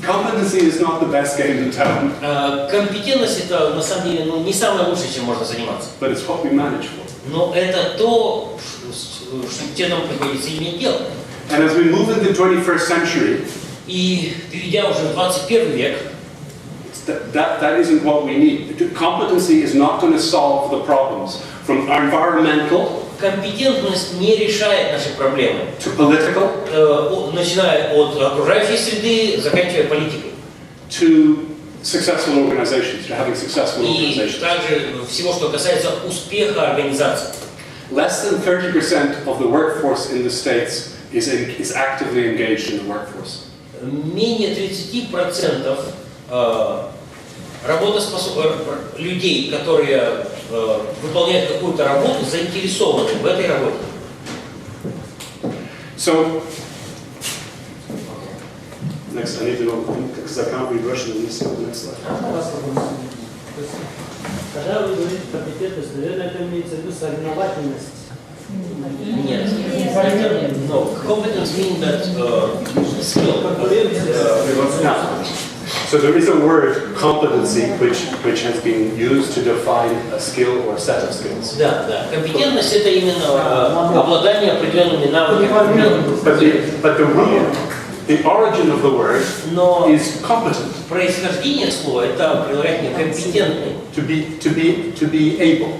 Competency is not the best game in town. Компетентность это на самом деле не самое лучшее, чем можно заниматься. But it's what we manage for. Но это то, чем нам приходится иметь дело. And as we move into the 21st century, И перейдя уже в 21 век, that isn't what we need. Competency is not going to solve the problems from our environmental Компетентность не решает наши проблемы, to political начиная от окружающей среды, заканчивая политикой. to successful organizations, to having successful И organizations. также всего, что касается успеха организации. Less than 30% of the workforce in the States is actively engaged in the workforce. Менее 30% людей, которые выполняют какую-то работу, заинтересованы в этой работе. So, next, I need to know, because I can't read Russian, let me see the next slide. То есть, когда вы говорите компетентность, наверное, это имеется в виду соревновательность. Нет. No, competence means that skill. So there is a word, competency, which has been used to define a skill or a set of skills. Да. Компетентность это именно обладание определенными навыками. But the origin of the word Но is competent. происхождение слова это прилагательное компетентный, To be able.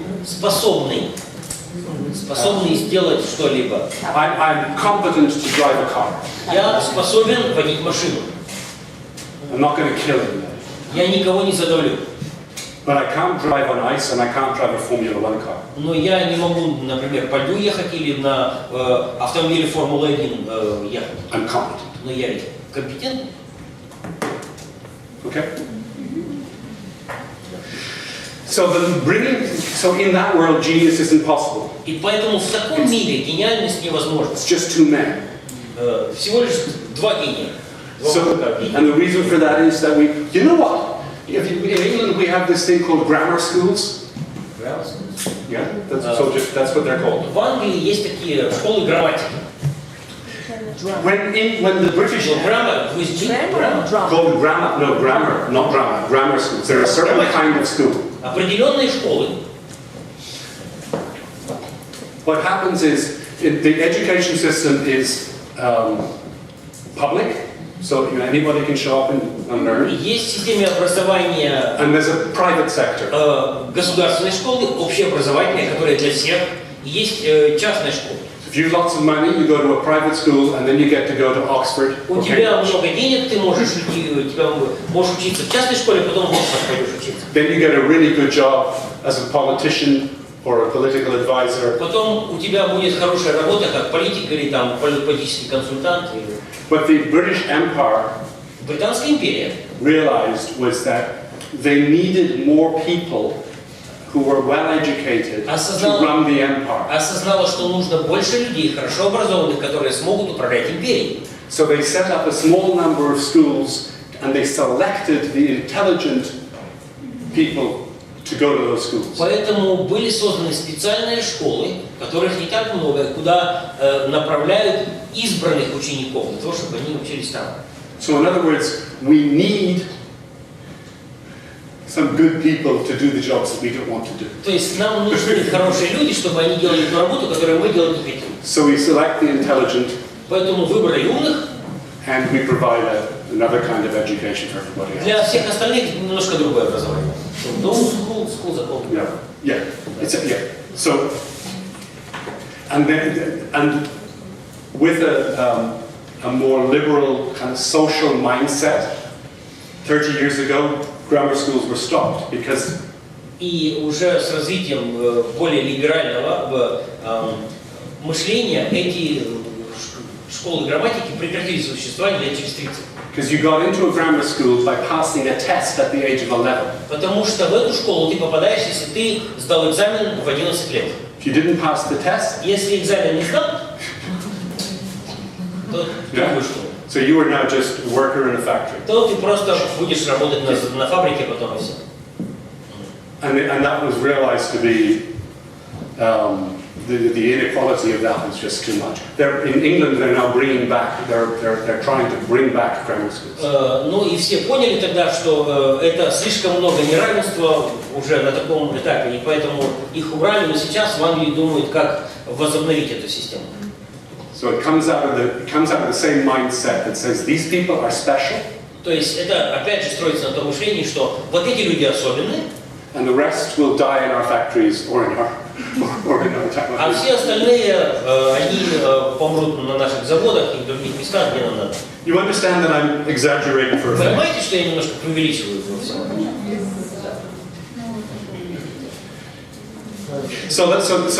способный сделать что-либо. I'm competent to drive a car. Я способен водить машину. I'm not going to kill anybody. Я никого не задавлю. But I can't drive on ice and I can't drive a Formula One car. Но я не могу, например, по льду ехать или на автомобиле Формулы-1 ехать. I'm competent. Но я ведь компетентный. Okay? So in that world, genius is impossible. И поэтому в таком мире гениальность невозможна. It's just two men. Всего лишь два гения. And the reason for that is that you know what? In England we have this thing called grammar schools. Yeah, that's what they're called. В Англии есть такие школы грамматики. When the British Grammar, called grammar, not drama, grammar schools. They're a certain kind of school. Определенные школы. What happens is the education system is public, so anybody can show up and learn. Есть в системе образования And there's a private sector. государственные школы, общеобразовательные, которые для всех. И есть частные школы. If you have lots of money, you go to a private school and then you get to go to Oxford. У тебя много денег, ты можешь учиться в частной школе, потом в Оксфорд пойдешь учиться. Then you get a really good job as a politician or a political advisor. Потом у тебя будет хорошая работа как политик или там политический консультант. What the British Empire Британская империя realized was that they needed more people who were well educated to run the empire. Осознала, что нужно больше людей, хорошо образованных, которые смогут управлять империей. So they set up a small number of schools and they selected the intelligent people to go to those schools. Поэтому были созданы специальные школы, которых не так много, куда направляют избранных учеников для того, чтобы они учились там. So in other words, we need some good people to do the jobs that we don't want to do. То есть нам нужны хорошие люди, чтобы они делали ту работу, которую мы делать не хотим. So we select the intelligent. Поэтому выбрали умных. And we provide another kind of education for everybody else. Для всех остальных немножко другое образование. School закон. Yeah. So, and with a more liberal kind of social mindset, 30 years ago, grammar schools were stopped because. И уже с развитием более либерального мышления эти школы грамматики прекратили существование лет через 30. Because you got into a grammar school by passing a test at the age of 11. Потому что в эту школу ты попадаешь, если ты сдал экзамен в 11 лет. If you didn't pass the test, если экзамен не сдал, то ты вышел. So you are now just a worker in a factory. То ты просто будешь работать на фабрике потом и все. And that was realized to be the inequality of that was just too much. In England, they're now bringing back. They're trying to bring back grammar schools. Ну и все поняли тогда, что это слишком много неравенства уже на таком этапе, и поэтому их убрали. Но сейчас в Англии думают, как возобновить эту систему. So it comes out of the same mindset that says these people are special. То есть это опять же строится на том мышлении, что вот эти люди особенные, and the rest will die in our factories or in our а все остальные, они помрут на наших заводах и в других местах, где нам надо. You understand that I'm exaggerating for a fact? Понимаете, что я немножко преувеличиваю во всем? So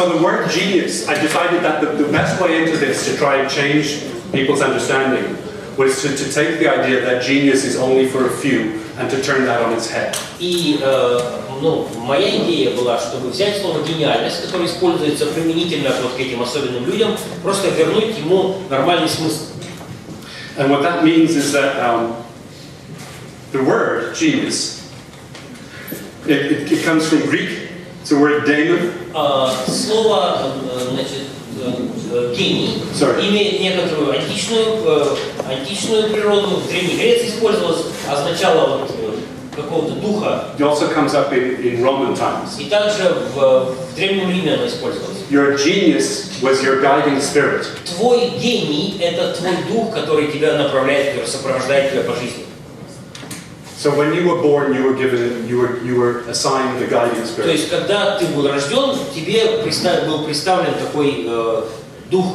the word genius, I decided that the best way into this to try and change people's understanding was to take the idea that genius is only for a few and to turn that on its head. И моя идея была, чтобы взять слово «гениальность», которое используется применительно вот к этим особенным людям, просто вернуть ему нормальный смысл. And what that means is that the word genius, it comes from Greek. It's the word daemon. Слово, значит, гений имеет некоторую античную природу, в Древней Греции использовалось, означало вот какого-то духа. It also comes up in Roman times. И также в Древнем Риме оно использовалось. Your genius was your guiding spirit. Твой гений – это твой дух, который тебя направляет, который сопровождает тебя по жизни. So when you were born, you were assigned the guiding spirit. То есть, когда ты был рожден, тебе был представлен такой дух.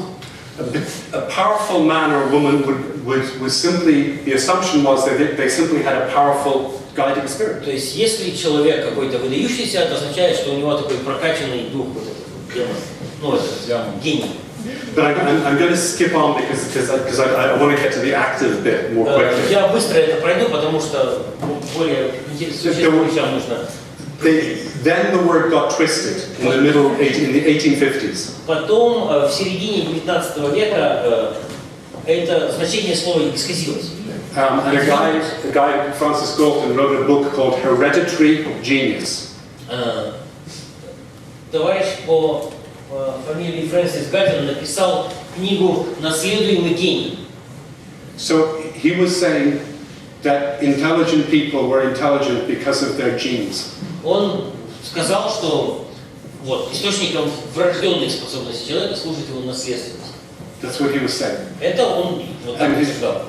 A powerful man or woman would simply, the assumption was that they simply had a powerful guiding spirit. То есть, если человек какой-то выдающийся, это означает, что у него такой прокачанный дух, вот этот демон, ну этот гений. But I'm going to skip on because I want to get to the active bit more quickly. Я быстро это пройду, потому что более интересным вещам нужно. Then the word got twisted in the 1850s. Потом в середине 19 века это значение слова исказилось. And a guy, Francis Galton, wrote a book called Hereditary Genius. Товарищ по фамилии Фрэнсис Гальтон написал книгу «Наследуемый гений». So he was saying that intelligent people were intelligent because of their genes. Он сказал, что вот, источником врожденной способности человека служит его наследственность. That's what he was saying. Это он вот так утверждал.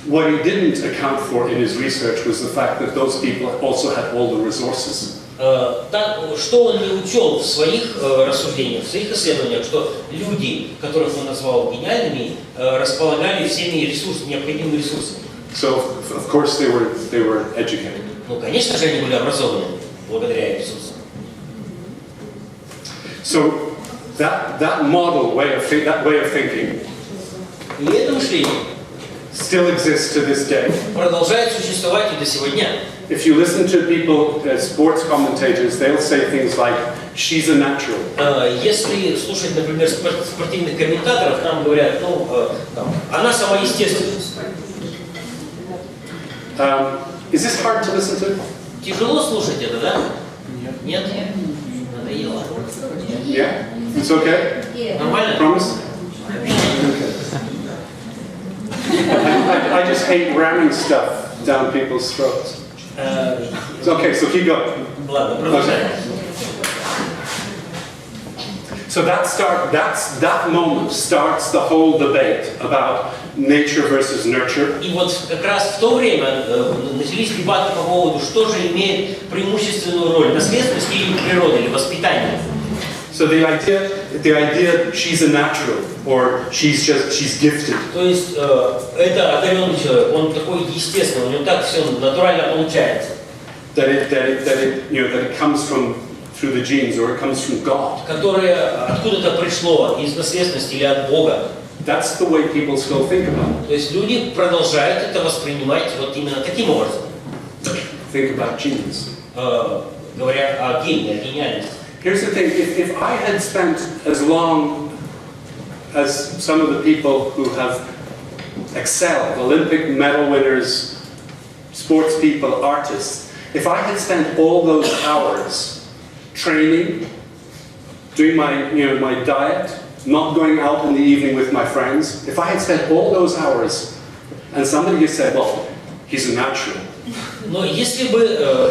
What he didn't account for in his research was the fact that those people also had all the resources. Что он не учел в своих рассуждениях, в своих исследованиях, что люди, которых он назвал гениальными, располагали всеми необходимыми ресурсами. So of course they were educated. Ну, конечно же, они были образованы благодаря ресурсам. So that model that way of thinking. И это мышление still exists to this day. Продолжает существовать и до сего дня. If you listen to people, sports commentators, they'll say things like, "She's a natural." Если слушать, например, спортивных комментаторов, там говорят, она сама естественность. Is this hard to listen to? Тяжело слушать это, да? Нет. Надоело. Yeah? It's okay? Нормально? Promise? I just hate ramming stuff down people's throats. It's okay, so keep going. Ладно, продолжаем. So that moment starts the whole debate about nature versus nurture. И вот как раз в то время начались дебаты по поводу, что же имеет преимущественную роль, наследственность или природа, или воспитание. So the idea that she's a natural or she's gifted. То есть это одаренный человек, он такой естественный, у него так все натурально получается. That it comes through the genes or it comes from God. Которое откуда-то пришло из наследственности или от Бога. That's the way people still think about it. То есть люди продолжают это воспринимать вот именно таким образом. Think about genes. Говоря о гении, о гениальности. Here's the thing, if I had spent as long as some of the people who have excelled, Olympic medal winners, sports people, artists, if I had spent all those hours training, doing my diet, not going out in the evening with my friends, if I had spent all those hours and somebody had said, well, he's a natural, Но если бы,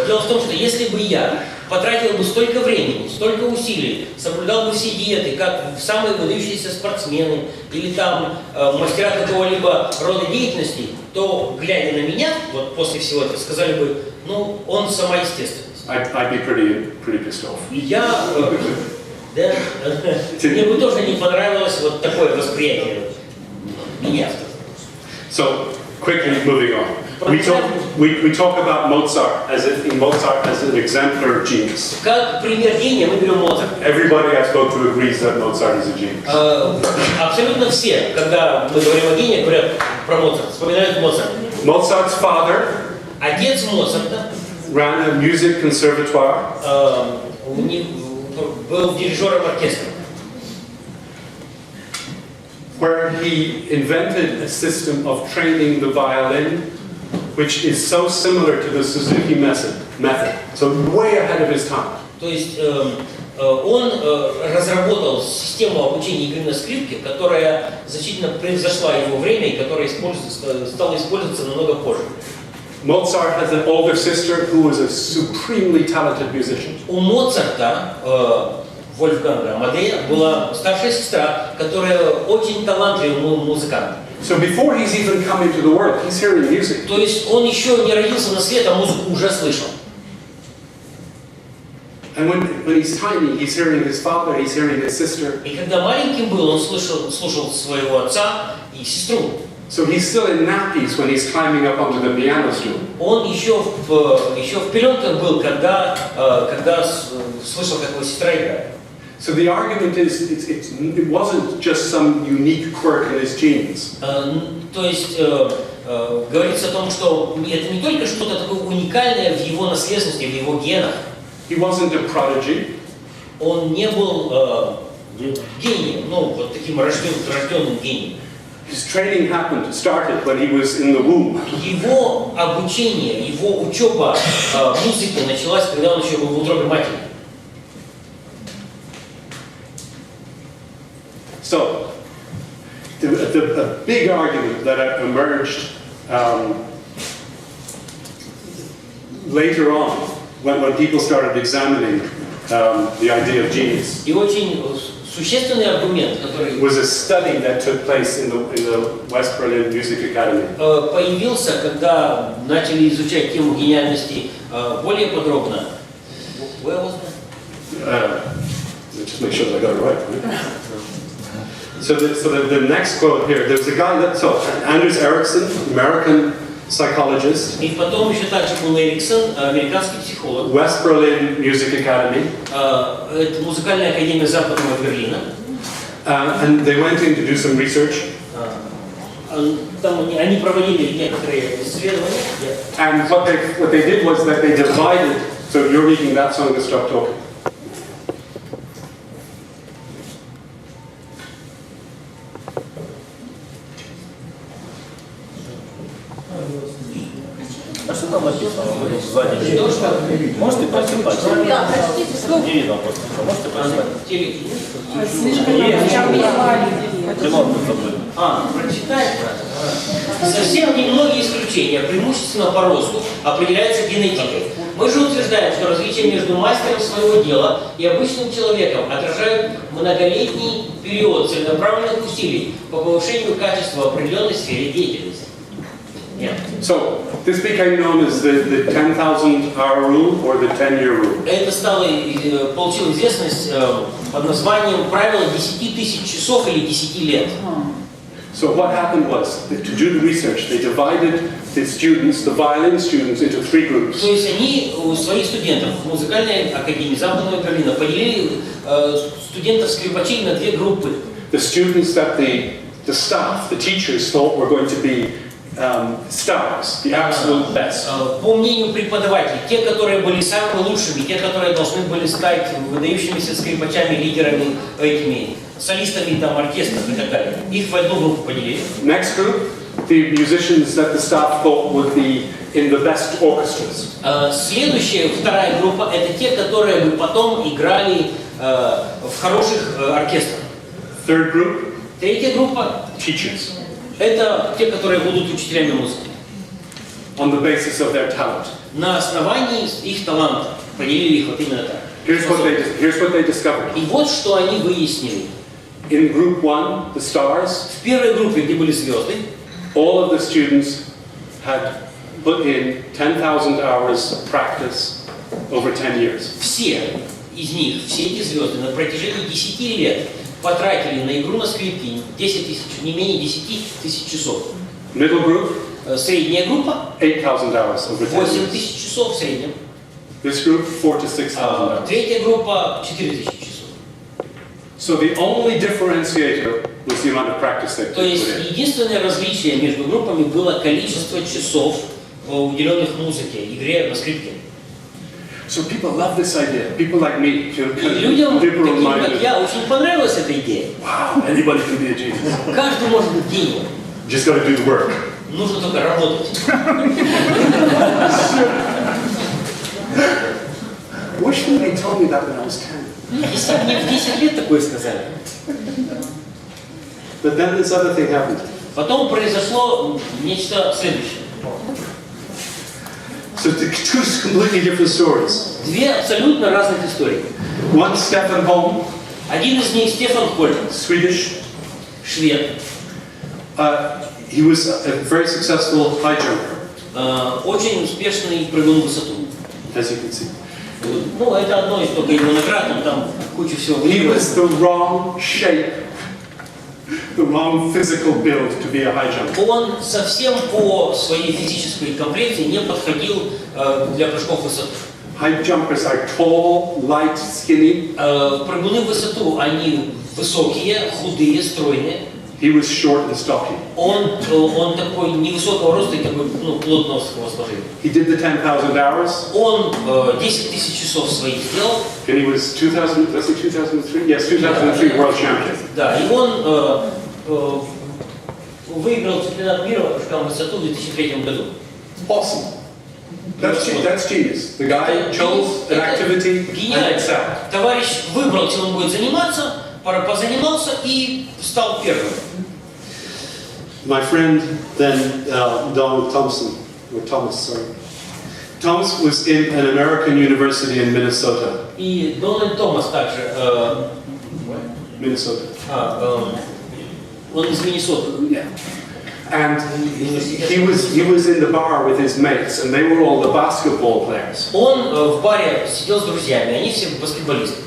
дело в том, что если бы я потратил бы столько времени, столько усилий, соблюдал бы все диеты, как самые выдающиеся спортсмены или там мастера какого-либо рода деятельности, то, глядя на меня, вот после всего этого, сказали бы, ну, он сама естественность. I'd be pretty pissed off. И я, да, мне бы тоже не понравилось вот такое восприятие меня. So, quickly moving on. We talk about Mozart as an exemplar of genius. Как пример гения мы берем Моцарта. Everybody I spoke to agrees that Mozart is a genius. Абсолютно все, когда мы говорим о гении, говорят про Моцарта, вспоминают Моцарта. Mozart's father Отец Моцарта ran a music conservatoire. Был дирижером оркестра. Where he invented a system of training the violin, which is so similar to the Suzuki method. So way ahead of his time. То есть он разработал систему обучения игры на скрипке, которая значительно превзошла его время и которая стала использоваться намного позже. Mozart has an older sister who was a supremely talented musician. У Моцарта, Вольфганга Амадея, была старшая сестра, которая очень талантливый музыкант. So before he's even come into the world, he's hearing music. То есть он еще не родился на свет, а музыку уже слышал. And when he's tiny, he's hearing his father, he's hearing his sister. И когда маленьким был, он слушал своего отца и сестру. So he's still in nappies when he's climbing up onto the piano stool. Он еще в пеленках был, когда слышал, как его сестра играет. So the argument is, it wasn't just some unique quirk in his genes. То есть говорится о том, что это не только что-то такое уникальное в его наследственности, в его генах. He wasn't a prodigy. Он не был гением, ну вот таким рожденным гением. His training started when he was in the womb. Его обучение, его учеба музыки началась, когда он еще был в утробе матери. So, the big argument that emerged later on, when people started examining the idea of genius, И очень существенный аргумент, который was a study that took place in the West Berlin Music Academy. Появился, когда начали изучать тему гениальности более подробно. Where was that? Just make sure I got it right. So the next quote here, there's a guy Anders Ericsson, American psychologist. И потом еще также был Эриксон, американский психолог. West Berlin Music Academy. Это музыкальная академия Западного Берлина. And they went in to do some research. Там они проводили некоторые исследования. And what they did was that they divided. So you're reading that, so I'm going to stop talking. А что там написано? Сзади. Можете прочитать? Да, прочтите. Не видно просто. Можете прочитать? Прочитать надо. Совсем немногие исключения, преимущественно по росту, определяются генетикой. Мы же утверждаем, что различия между мастером своего дела и обычным человеком отражают многолетний период целенаправленных усилий по повышению качества определенной сфере деятельности. Нет. So this became known as the 10,000-hour rule or the 10-year rule. Это получило известность под названием правило 10 тысяч часов или 10 лет. So what happened was, to do the research, they divided the students, the violin students, into 3 groups. То есть они у своих студентов в музыкальной академии Западного Берлина поделили студентов-скрипачей на 2 группы. The students that the staff, the teachers thought were going to be stars, the absolute best. По мнению преподавателей, те, которые были самыми лучшими, те, которые должны были стать выдающимися скрипачами, лидерами, этими солистами там оркестров и так далее. Их в одну группу поделили. Next group, the musicians that the staff thought would be in the best orchestras. Следующая, вторая группа, это те, которые бы потом играли в хороших оркестрах. Third group, Третья группа, teachers. это те, которые будут учителями музыки. on the basis of their talent. На основании их таланта. Поделили их вот именно так. Here's what they discovered. И вот что они выяснили. In group 1, the stars, В первой группе, где были звезды, all of the students had put in 10,000 hours practice over 10 years. все из них, все эти звезды на протяжении 10 лет потратили на игру на скрипке 10 тысяч, не менее 10 тысяч часов. Middle group, Средняя группа 8,000 hours over 10 8 years. тысяч часов в среднем. This group, 4,000 to 6,000 hours. Третья группа 4 тысячи часов. So the only differentiator was the amount of practice they То put есть in. единственное различие между группами было количество часов, уделенных музыке, игре на скрипке. So people love this idea. People like me, И людям, таким как minded. я, очень понравилась эта идея. Wow, anybody can be a genius. Каждый может быть гением. Just got to do the work. Нужно только работать. Wish they told me that when I was 10. Если бы мне в 10 лет такое сказали. But then this other thing happened. Потом произошло нечто следующее. So two completely different stories. Две абсолютно разных истории. One, Stefan Holm, Один из них Стефан Хольм, Swedish. швед. He was a very successful high jumper, Очень успешный прыгун в высоту. as you can see. Ну, это одно из только его наград, он там кучу всего He выиграл. was the wrong shape, the wrong physical build to be a high jumper. Он совсем по своей физической комплекции не подходил для прыжков в высоту. High jumpers are tall, light, skinny. Прыгуны в высоту, они высокие, худые, стройные. He was short and stocky. Он такой невысокого роста и такой плотного сложения. He did the 10,000 hours, Он 10 тысяч часов своих сделал. and he was 2003? Yes, 2003 world champion. Да, и он выиграл чемпионат мира по прыжкам в высоту в 2003 году. Awesome. That's genius. The guy chose an activity and Гениально. excelled. Товарищ выбрал, чем он будет заниматься, позанимался и стал первым. My friend then, Donald Thompson, or Thomas, sorry. Thomas was in an American university in Minnesota. И Дональд Томас также, Minnesota. он из Миннесоты. Yeah. And he was in the bar with his mates, and they were all the basketball players. Он в баре сидел с друзьями, они все баскетболисты.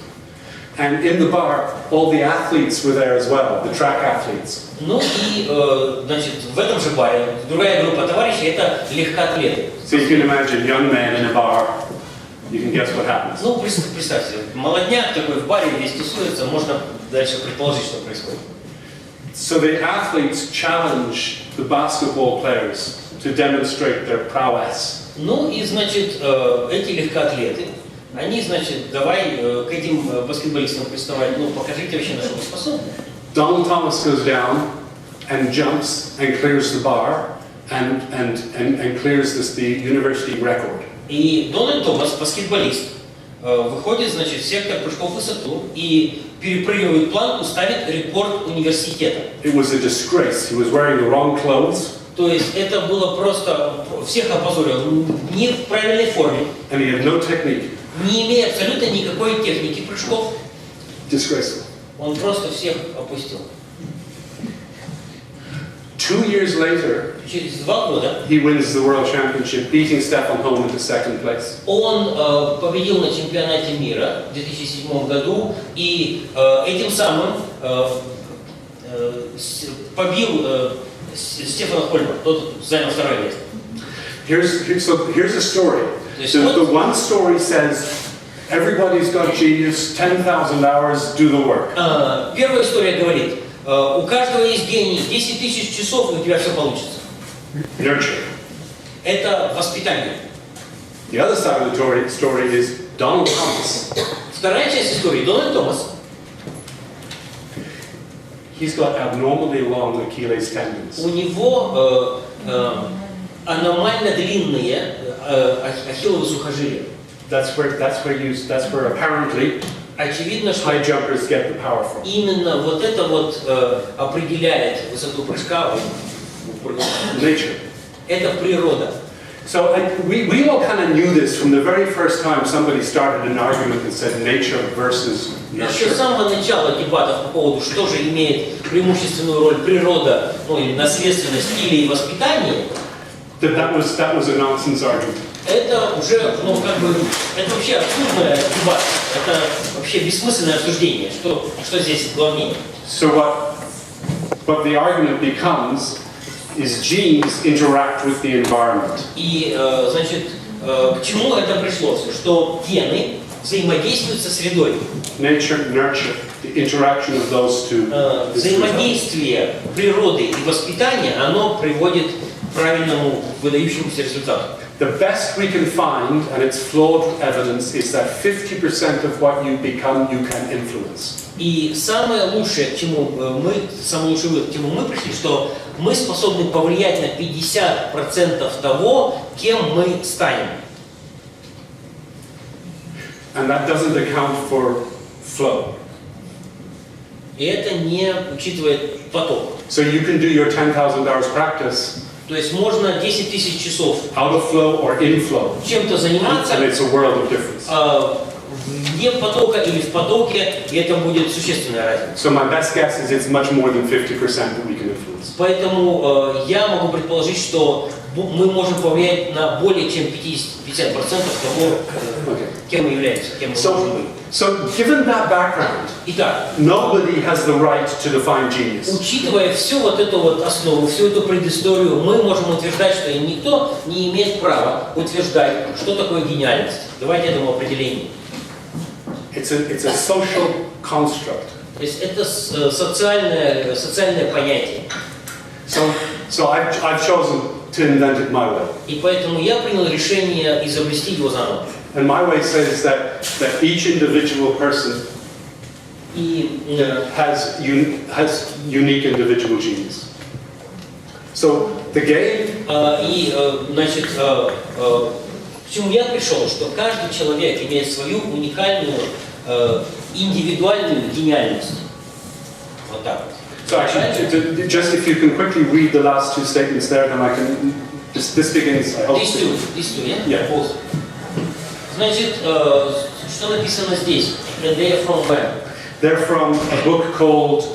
And in the bar, all the athletes were there as well, the track athletes. Ну и, значит, в этом же баре другая группа товарищей — это легкоатлеты. So you can imagine young men in a bar. You can guess what happens. Ну, представьте, молодняк такой в баре, весь тусуется, можно дальше предположить, что происходит. So the athletes challenge the basketball players to demonstrate their prowess. Ну и, значит, эти легкоатлеты, они, значит, давай к этим баскетболистам приставать, ну, покажите вообще, на что вы способны. Donald Thomas goes down and jumps and clears the bar and clears the university record. И Дональд Томас, баскетболист, выходит, значит, в сектор прыжков в высоту и перепрыгивает планку, ставит рекорд университета. It was a disgrace. He was wearing the wrong clothes. То есть это было просто, всех опозорил, не в правильной форме, And he had no technique. не имея абсолютно никакой техники прыжков. Disgraceful. Он просто всех опустил. 2 years later, Через 2 года he wins the world championship, beating Stefan Holm into second place. он победил на чемпионате мира в 2007 году и этим самым побил Стефана Хольма, тот занял второе место. Here's a story. The one story says, everybody's got genius, 10,000 hours, do the work. Первая история говорит, у каждого есть гений, 10 тысяч часов, и у тебя все получится. Nurture. Это воспитание. The other side of the story is Donald Thomas. Вторая часть истории, Дональд Томас. He's got abnormally long Achilles tendons. У него аномально длинные ахилловы сухожилия. That's where apparently Очевидно, что high jumpers get the power from. именно вот это вот определяет высоту прыжка. Nature. Это природа. So we all kind of knew this from the very first time somebody started an argument that said nature versus Еще nurture. с самого начала дебатов по поводу, что же имеет преимущественную роль природа, ну или наследственность или воспитание, That was a nonsense argument. это уже, ну как бы, это вообще абсурдная дебат, это вообще бессмысленное обсуждение, что здесь главнее. So what the argument becomes is genes interact with the environment. И, значит, к чему это пришло все? Что гены взаимодействуют со средой. Nature, nurture, the interaction of those two. Взаимодействие природы и воспитания, оно приводит к правильному, выдающемуся результату. The best we can find, and it's flawed evidence, is that 50% of what you become you can influence. И самое лучшее, к чему самый лучший вывод, к чему мы пришли, что мы способны повлиять на 50% того, кем мы станем. And that doesn't account for flow. И это не учитывает поток. So you can do your 10,000 hours practice То есть можно 10 тысяч часов out of flow or in flow, чем-то заниматься, and it's a world of difference. вне потока или в потоке, и это будет существенная разница. So my best guess is it's much more than 50% that we can influence. Поэтому я могу предположить, что мы можем повлиять на более чем 50% того, кем мы являемся, кем мы можем быть. So given that background, Итак, nobody has the right to define genius. учитывая всю вот эту вот основу, всю эту предысторию, мы можем утверждать, что никто не имеет права утверждать, что такое гениальность. Давайте этому определению. It's a social construct. То есть это социальное понятие. So I've chosen to invent it my way. И поэтому я принял решение изобрести его заново. And my way says that each individual person И has unique individual genius. So the game значит, к чему я пришел, что каждый человек имеет свою уникальную, индивидуальную гениальность. Вот так вот. So actually, just if you can quickly read the last two statements there, then I can. This begins. I hope. These two, yeah? Yeah. Both. Значит, что написано здесь? And they are from where? They're from a book called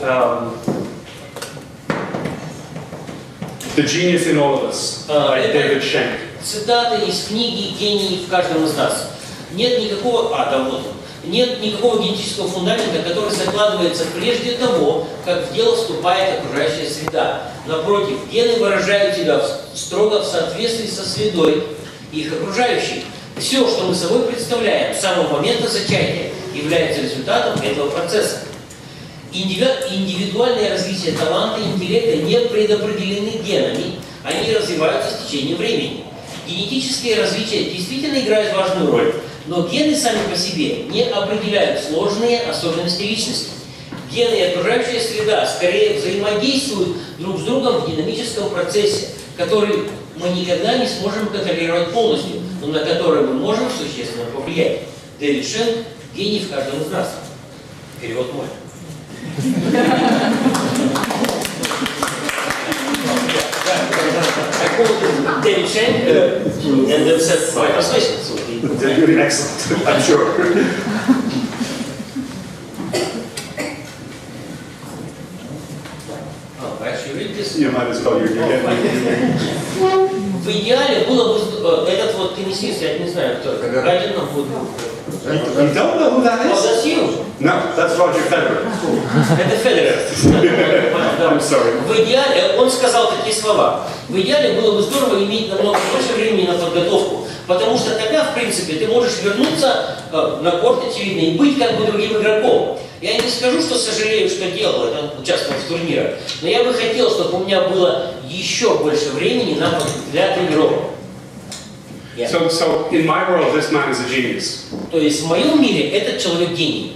The Genius in All of Us by David Schenk. Цитаты из книги «Гений в каждом из нас». Нет никакого, нет никакого генетического фундамента, который закладывается прежде того, как в дело вступает окружающая среда. Напротив, гены выражают себя строго в соответствии со средой их окружающих. Все, что мы собой представляем с самого момента зачатия, является результатом этого процесса. Индивидуальное развитие таланта и интеллекта не предопределены генами, они развиваются с течением времени. Генетическое развитие действительно играет важную роль, но гены сами по себе не определяют сложные особенности личности. Гены и окружающая среда скорее взаимодействуют друг с другом в динамическом процессе, который мы никогда не сможем контролировать полностью, но на который мы можем существенно повлиять. Дэвид Шенк «Гений в каждом из нас». Перевод мой. David Schenk and themselves by translation. Excellent, I'm sure. Actually, read this. You might as well. You're getting. В идеале было бы этот вот теннисист, я не знаю, кто это, один нам будет. You don't know who that Oh, is? that's you. No, that's Roger Federer. Это Федерер. I'm sorry. В идеале, он сказал такие слова. В идеале было бы здорово иметь намного больше времени на подготовку, потому что тогда, в принципе, ты можешь вернуться на корт, очевидно, и быть как бы другим игроком. Я не скажу, что сожалею, что делал это, участвовал в турнирах, но я бы хотел, чтобы у меня было еще больше времени для тренировок. Yeah. So in my world, this man is a genius. То есть в моем мире этот человек гений.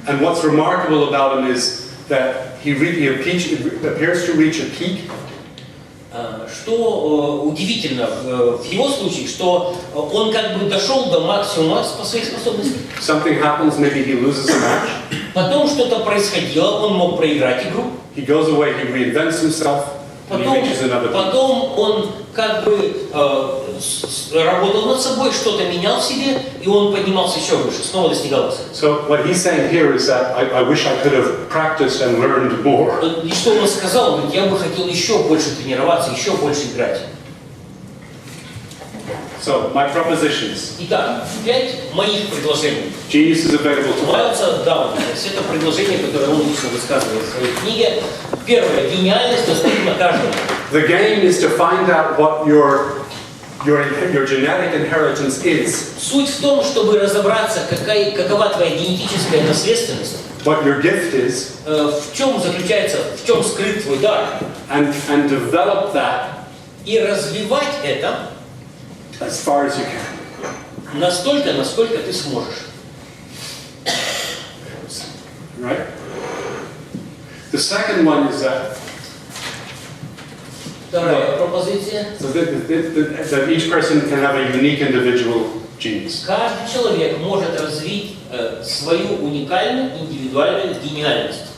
And what's remarkable about him is that he appears to reach a peak. Что удивительно в его случае, что он как бы дошел до максимума по своих способностях. Something happens, maybe he loses a match. Потом что-то происходило, он мог проиграть игру. He goes away, he reinvents himself, and he reaches another peak. Потом он как бы работал над собой, что-то менял в себе, и он поднимался еще выше, снова достигал высоты. So what he's saying here is that I wish I could have practiced and learned more. И что он сказал? Он говорит, я бы хотел еще больше тренироваться, еще больше играть. So my propositions. Итак, 5 моих предложений. Genius is available to all. Майлза Дауни. То есть это предложение, которое он лично высказывает в своей книге. Первое. Гениальность доступна каждому. The game is to find out what your genetic inheritance is. Суть в том, чтобы разобраться, какова твоя генетическая наследственность. What your gift is. В чем заключается, в чем скрыт твой дар. And develop that. И развивать это As far as you can. настолько, насколько ты сможешь. Right? The second one is that Вторая пропозиция. so that each person can have a unique individual genius. Каждый человек может развить свою уникальную, индивидуальную гениальность.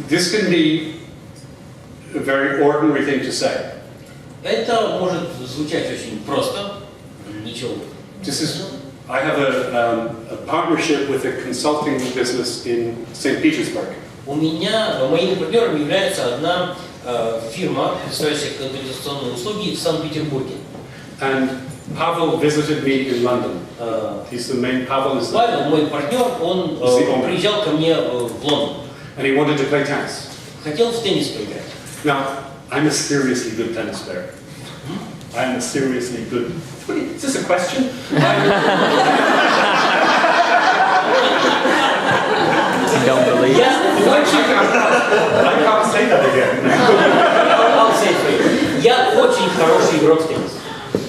This can be a very ordinary thing to say. Это может звучать очень просто, ничего. This is, I have a partnership with a consulting business in St. Petersburg. У меня, моим партнером является одна фирма, предоставляющая консультационные услуги в Санкт-Петербурге. And Pavel visited me in London. He's the main, Pavel is the, Павел, мой партнер, он приезжал ко мне в Лондон. and he wanted to play tennis. Хотел в теннис поиграть. Now, I'm a seriously good tennis player. I'm a seriously good. Is this a question? Don't believe. I can't say that again. Я очень хороший игрок в теннис.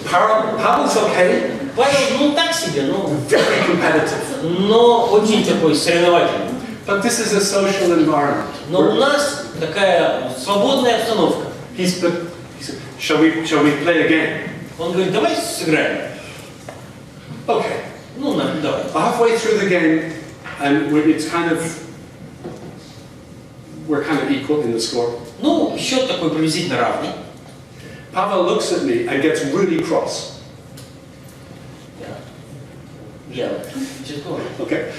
Pavel's okay. Павел, ну так себе, ну, Very competitive. но очень такой соревновательный. But this is a social environment. Но у нас такая свободная обстановка. He said, shall we play a game? Он говорит, давай сыграем. Okay. Ну, давай. Halfway through the game, and we're kind of equal in the score. Ну, счет такой приблизительно равный. Pavel looks at me and gets really cross. Я. Okay.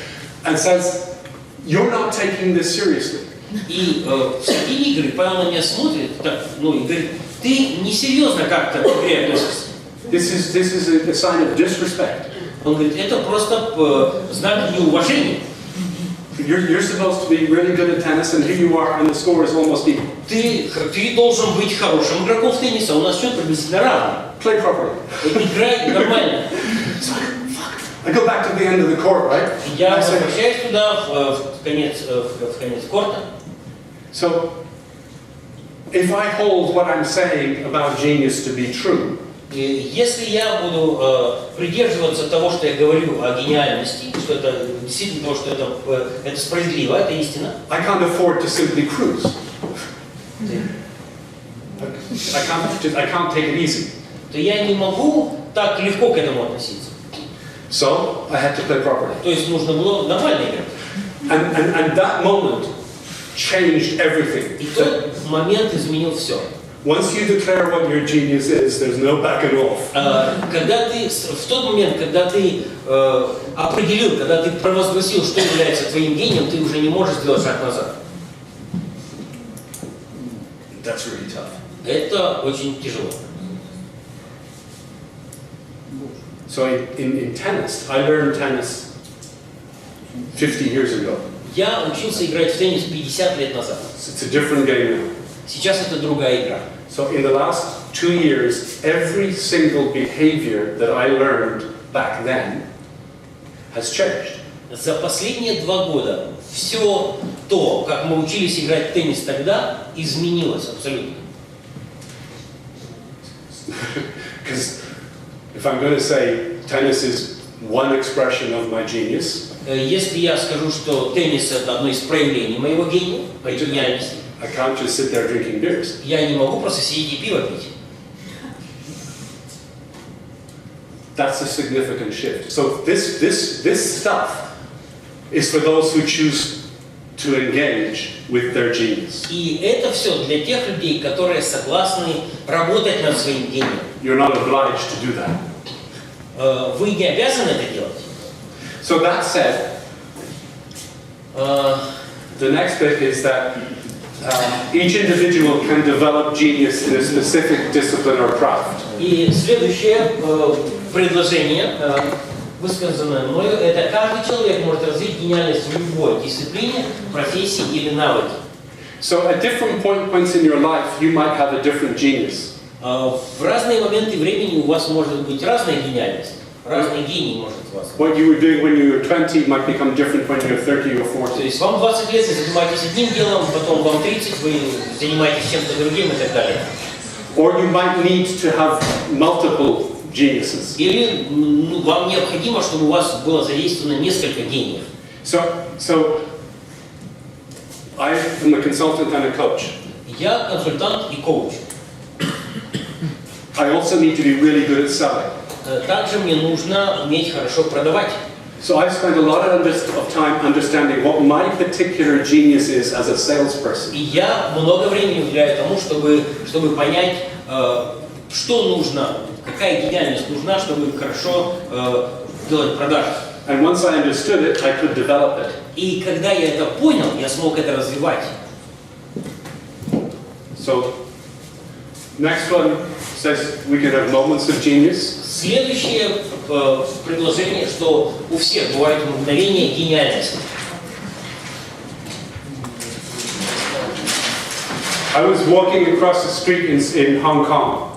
And says, "You're not taking this seriously." И в середине игры Павел на меня смотрит, так, ну, и говорит, ты несерьезно как-то к игре относишься. This is a sign of disrespect. Он говорит, это просто знак неуважения. You're supposed to be really good at tennis, and here you are, and the score is almost equal. Ты должен быть хорошим игроком в теннис, а у нас счет приблизительно равный. Play properly. Играй нормально. I go back to the end of the court, right? Я I say, возвращаюсь туда, в конец корта. so, if I hold what I'm saying about genius to be true, И если я буду придерживаться того, что я говорю о гениальности, что это действительно то, что это справедливо, это истина, I can't afford to simply cruise. I can't take it easy. то я не могу так легко к этому относиться. So I had to play properly. То есть нужно было нормально играть. And that moment changed everything. И тот момент изменил все. Once you declare what your genius is, there's no backing off. Когда ты, в тот момент, когда ты определил, когда ты провозгласил, что является твоим гением, ты уже не можешь сделать шаг назад. That's really tough. Это очень тяжело. So in tennis, I learned tennis 50 years ago. Я учился играть в теннис 50 лет назад. It's a different game now. Сейчас это другая игра. So in the last 2 years, every single behavior that I learned back then has changed. За последние 2 года все то, как мы учились играть в теннис тогда, изменилось абсолютно. Because if I'm going to say tennis is one expression of my genius, Если я скажу, что теннис это одно из проявлений моего гения, гениальности, I can't just sit there drinking beers. я не могу просто сидеть и пиво пить. That's a significant shift. So this stuff is for those who choose to engage with their genius. И это все для тех людей, которые согласны работать над своим гением. You're not obliged to do that. Вы не обязаны это делать. So that said, the next bit is that each individual can develop genius in a specific discipline or craft. И следующее предложение, высказанное мною, это каждый человек может развить гениальность в любой дисциплине, профессии или навыке. So at different points in your life, you might have a different genius. В разные моменты времени у вас может быть разная гениальность, разный гений может у вас. What you were doing when you were 20 might become different when you're 30 or 40. То есть вам 20 лет, вы занимаетесь одним делом, потом вам 30, вы занимаетесь чем-то другим и так далее. Or you might need to have multiple geniuses. Или вам необходимо, чтобы у вас было задействовано несколько гениев. So I am a consultant and a coach. Я консультант и коуч. I also need to be really good at selling. Также мне нужно уметь хорошо продавать. So I've spent a lot of time understanding what my particular genius is as a salesperson. И я много времени уделяю тому, чтобы понять, что нужно, какая гениальность нужна, чтобы хорошо делать продажи. And once I understood it, I could develop it. И когда я это понял, я смог это развивать. So next one says we can have moments of genius. Следующее предложение, что у всех бывают мгновения гениальности. I was walking across the street in Hong Kong.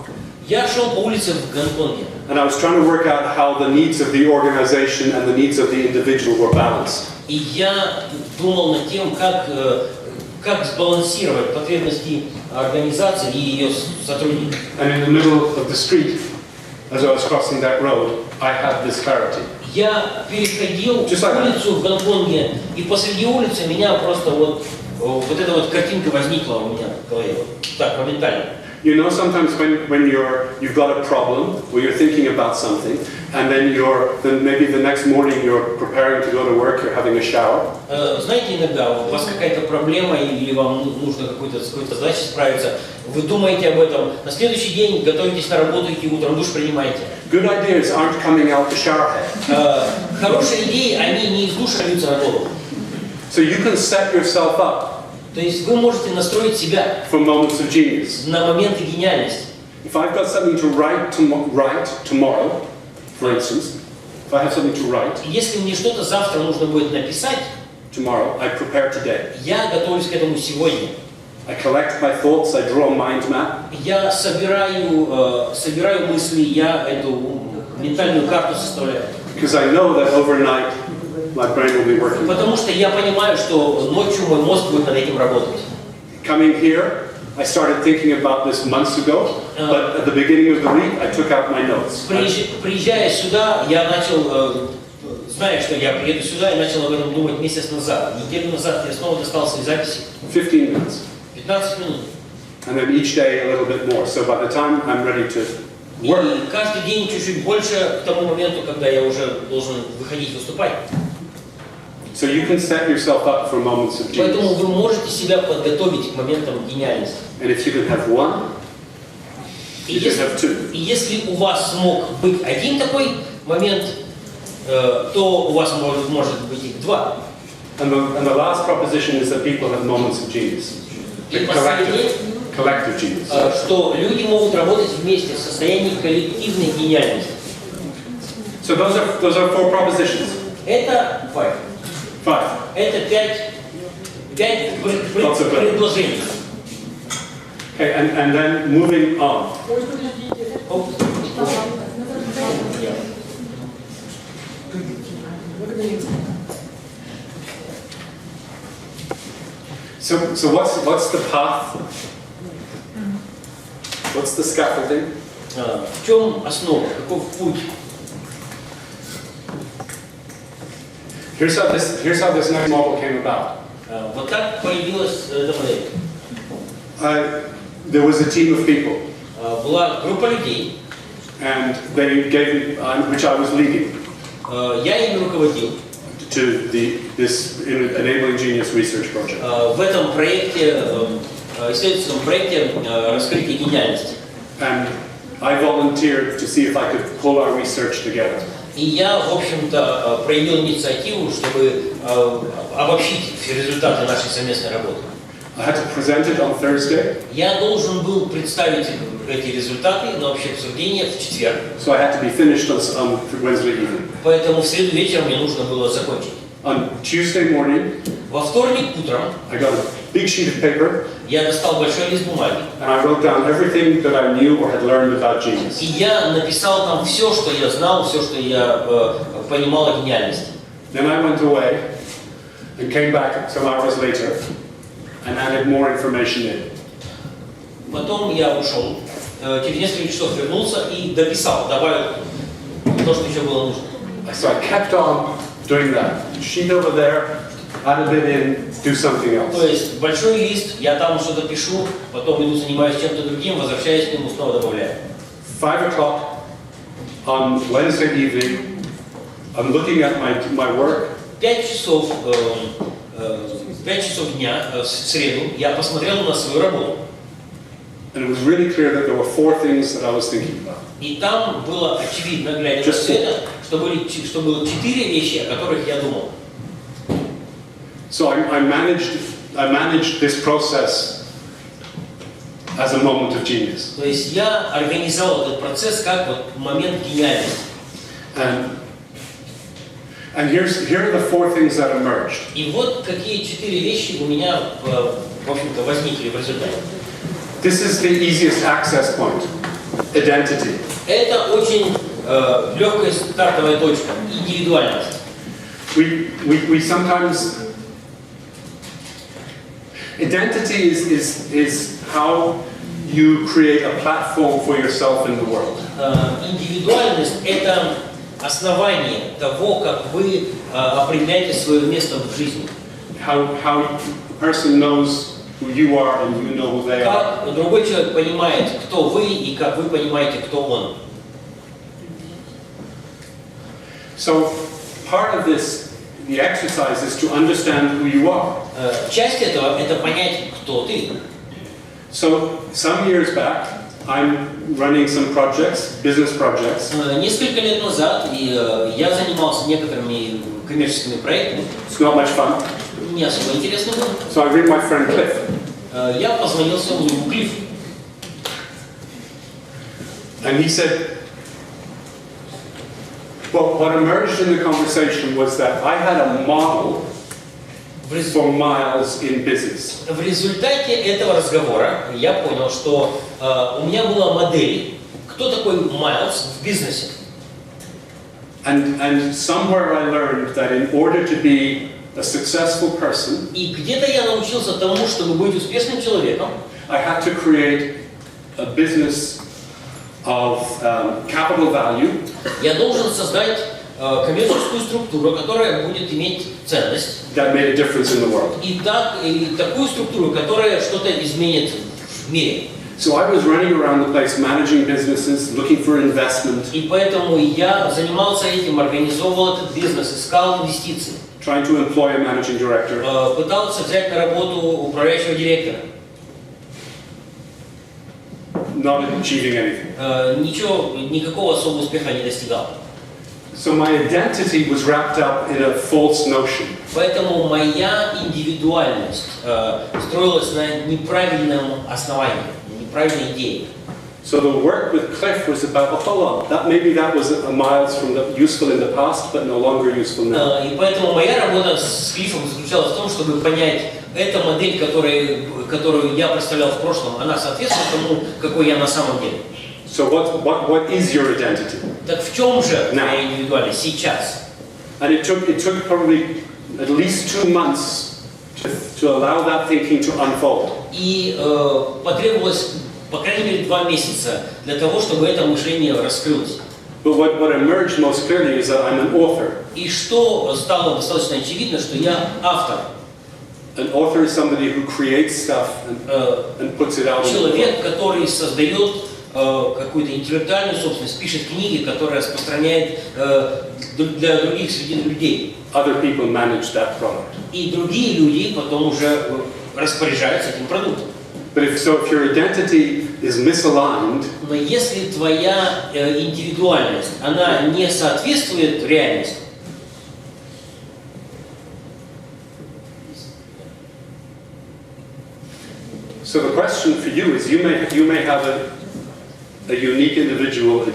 Я шел по улице в Гонконге. And I was trying to work out how the needs of the organization and the needs of the individual were balanced. И я думал над тем, как сбалансировать потребности организации и ее сотрудников. And in the middle of the street, as I was crossing that road, I had this clarity. Я переходил улицу в Гонконге, и посреди улицы меня просто вот эта вот картинка возникла у меня в голове, вот так моментально. You know, sometimes when you've got a problem, where you're thinking about something, and then maybe the next morning you're preparing to go to work, you're having a shower. Знаете, иногда у вас какая-то проблема или вам нужно с какой-то задачей справиться, вы думаете об этом, на следующий день готовитесь на работу и утром душ принимаете. Good ideas aren't coming out the shower head. Хорошие идеи, они не из душа льются на голову. So you can set yourself up. То есть вы можете настроить себя for moments of genius. На моменты гениальности. If I've got something to write tomorrow, for instance, if I have something to write, если мне что-то завтра нужно будет написать, tomorrow, I prepare today. Я готовлюсь к этому сегодня. I collect my thoughts, I draw a mind map. Я собираю мысли, я эту ментальную карту составляю. Because I know that overnight my brain will be working. Потому что я понимаю, что ночью мой мозг будет над этим работать. Coming here, I started thinking about this months ago, but at the beginning of the week, I took out my notes. Приезжая сюда, я начал, зная, что я приеду сюда, я начал об этом думать месяц назад. Неделю назад я снова достал свои записи. 15 minutes. 15 минут. And then each day a little bit more. So by the time I'm ready to work. И каждый день чуть-чуть больше к тому моменту, когда я уже должен выходить выступать. So you can set yourself up for moments of genius. Поэтому вы можете себя подготовить к моментам гениальности. And if you can have one, you can have two. И если у вас мог быть один такой момент, то у вас может быть их два. And the last proposition is that people have moments of genius. И последнее, collective genius. Что люди могут работать вместе в состоянии коллективной гениальности. So those are four propositions. Это Five. Это пять предложений. Okay, and then moving on. So what's the path? What's the scaffolding? В чем основа? Каков путь? Here's how this next model came about. Вот так появилась эта модель. There was a team of people. Была группа людей. And they gave me, which I was leading. Я ими руководил. to this Enabling Genius Research Project. В этом проекте, исследовательском проекте «Раскрытие гениальности». And I volunteered to see if I could pull our research together. И я, в общем-то, проявил инициативу, чтобы обобщить все результаты нашей совместной работы. I had to present it on Thursday. Я должен был представить эти результаты на общее обсуждение в четверг. So I had to be finished on Wednesday evening. Поэтому в среду вечером мне нужно было закончить. On Tuesday morning, Во вторник утром I got a big sheet of paper я достал большой лист бумаги. and I wrote down everything that I knew or had learned about genius. И я написал там все, что я знал, все, что я понимал о гениальности. Then I went away and came back some hours later and added more information in. Потом я ушел, через несколько часов вернулся и дописал, добавил то, что еще было нужно. So I kept on doing that. Sheet over there, add a bit in, do something То else. есть большой лист, я там что-то пишу, потом иду занимаюсь чем-то другим, возвращаюсь к нему, снова добавляю. 5 o'clock on Wednesday evening, I'm looking at my work. 5 часов дня в среду я посмотрел на свою работу. And it was really clear that there were 4 things that I was thinking about. И там было очевидно, глядя на все это, что было 4 вещи, о которых я думал. So I managed this process as a moment of genius. То есть я организовал этот процесс как вот момент гениальности. And here are the 4 things that emerged. И вот какие 4 вещи у меня, в общем-то, возникли в результате. This is the easiest access point, identity. Это очень легкая стартовая точка, индивидуальность. We sometimes identity is how you create a platform for yourself in the world. Индивидуальность – это основание того, как вы определяете свое место в жизни. How a person knows who you are and you know who they are. Как другой человек понимает, кто вы, и как вы понимаете, кто он. So part of this, the exercise, is to understand who you are. Часть этого – это понять, кто ты. So some years back, I'm running some projects, business projects. Несколько лет назад я занимался некоторыми коммерческими проектами. It's not much fun. Не особо интересно было. So I ring my friend Cliff. Я позвонил своему другу Клиффу. And he said, well, what emerged in the conversation was that I had a model for Myles in business. В результате этого разговора я понял, что у меня была модель, кто такой Майлз в бизнесе. And somewhere I learned that in order to be a successful person, И где-то я научился тому, чтобы быть успешным человеком, I had to create a business of capital value. Я должен создать коммерческую структуру, которая будет иметь ценность. That made a difference in the world. И такую структуру, которая что-то изменит в мире. So I was running around the place managing businesses, looking for investment, И поэтому я занимался этим, организовывал этот бизнес, искал инвестиции, trying to employ a managing director. пытался взять на работу управляющего директора. Not achieving anything. Никакого особого успеха не достигал. So my identity was wrapped up in a false notion. Поэтому моя индивидуальность строилась на неправильном основании, неправильной идее. So the work with Cliff was about, oh, hold on, maybe that was a Myles from the useful in the past, but no longer useful now. И поэтому моя работа с Клиффом заключалась в том, чтобы понять, эта модель, которую я представлял в прошлом, она соответствует тому, какой я на самом деле. So what is your identity? Так в чем же моя индивидуальность сейчас? And it took probably at least 2 months to allow that thinking to unfold. И потребовалось, по крайней мере, 2 месяца для того, чтобы это мышление раскрылось. But what emerged most clearly is that I'm an author. И что стало достаточно очевидно, что я автор. An author is somebody who creates stuff and puts it out. Человек, который создает какую-то интеллектуальную собственность, пишет книги, которые распространяет для других среди людей. Other people manage that product. И другие люди потом уже распоряжаются этим продуктом. But if your identity is misaligned, Но если твоя индивидуальность, она не соответствует реальности, so the question for you is, you may have a unique individual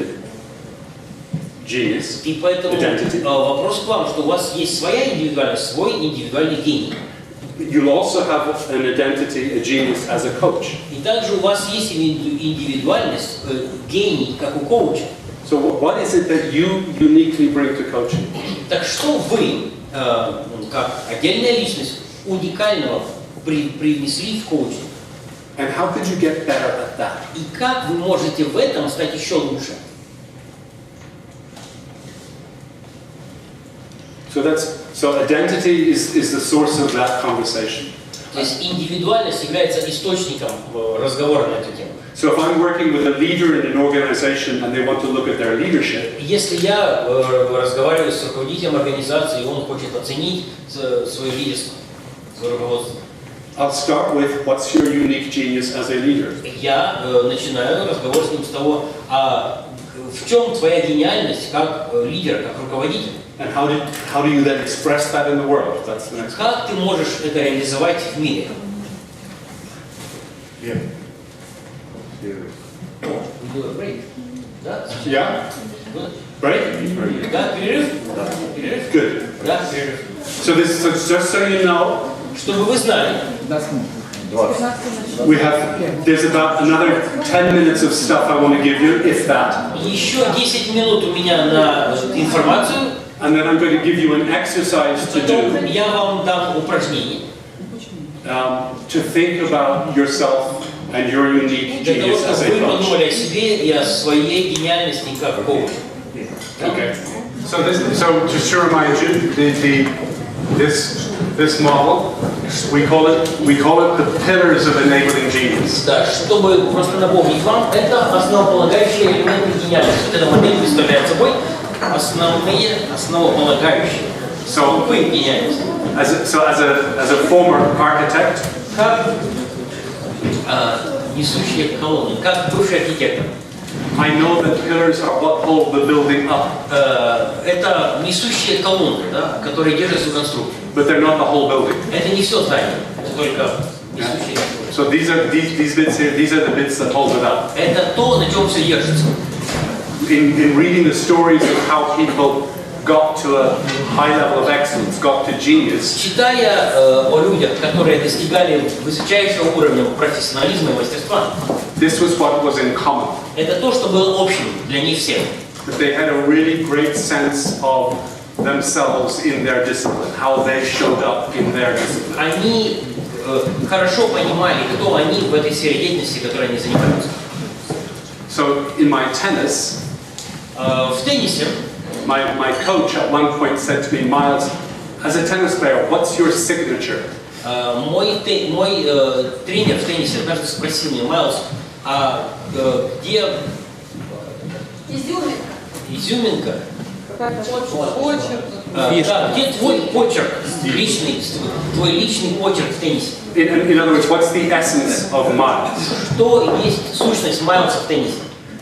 genius, и поэтому identity. вопрос к вам, что у вас есть своя индивидуальность, свой индивидуальный гений. You'll also have an identity, a genius as a coach. И также у вас есть индивидуальность, гений, как у коуча. So what is it that you uniquely bring to coaching? Так что вы, как отдельная личность, уникального привнесли в коучинг? And how could you get better at that? И как вы можете в этом стать еще лучше? So identity is the source of that conversation. То есть индивидуальность является источником разговора на эту тему. So if I'm working with a leader in an organization and they want to look at their leadership, Если я разговариваю с руководителем организации, и он хочет оценить свое лидерство, свое руководство, I'll start with what's your unique genius as a leader. я начинаю разговор с ним с того, в чем твоя гениальность как лидер, как руководитель. And how do you then express that in the world? That's the next question. Как ты можешь это реализовать в мире? Yeah. We do a break. Да? Yeah? Good. Right? Да, перерыв? Перерыв? Good. Да, перерыв. So just so you know, Чтобы вы знали, there's about another 10 minutes of stuff I want to give you, if that. еще 10 минут у меня на информацию, And then I'm going to give you an exercise to потом do, я вам дам упражнение, to think about yourself and your unique для того, genius чтобы as a вы coach. подумали о себе и о своей гениальности как коуч. Okay. So just to remind you, this model, we call it the pillars of enabling genius. Да, чтобы просто напомнить вам, это основополагающие элементы гениальности. Вот эта модель представляет собой основополагающие столпы гениальности. As a former architect, Как несущие колонны, как бывший архитектор. I know that pillars are what hold the building up, Это несущие колонны, да, которые держат всю конструкцию. but they're not the whole building. Это не все здание, это только несущие колонны. So these bits here, these are the bits that hold it up. Это то, на чем все держится. In reading the stories of how people got to a high level of excellence, got to genius, Читая о людях, которые достигали высочайшего уровня профессионализма и мастерства, this was what was in common. это то, что было общим для них всех. That they had a really great sense of themselves in their discipline, how they showed up in their discipline. Они хорошо понимали, кто они в этой сфере деятельности, которой они занимаются. So in my tennis, В теннисе my coach at one point said to me, Myles, as a tennis player, what's your signature? мой тренер в теннисе однажды спросил меня: Майлз, где изюминка? Да, где твой почерк личный, твой личный почерк в теннисе? In other words, what's the essence of Myles? Что есть сущность Майлза в теннисе?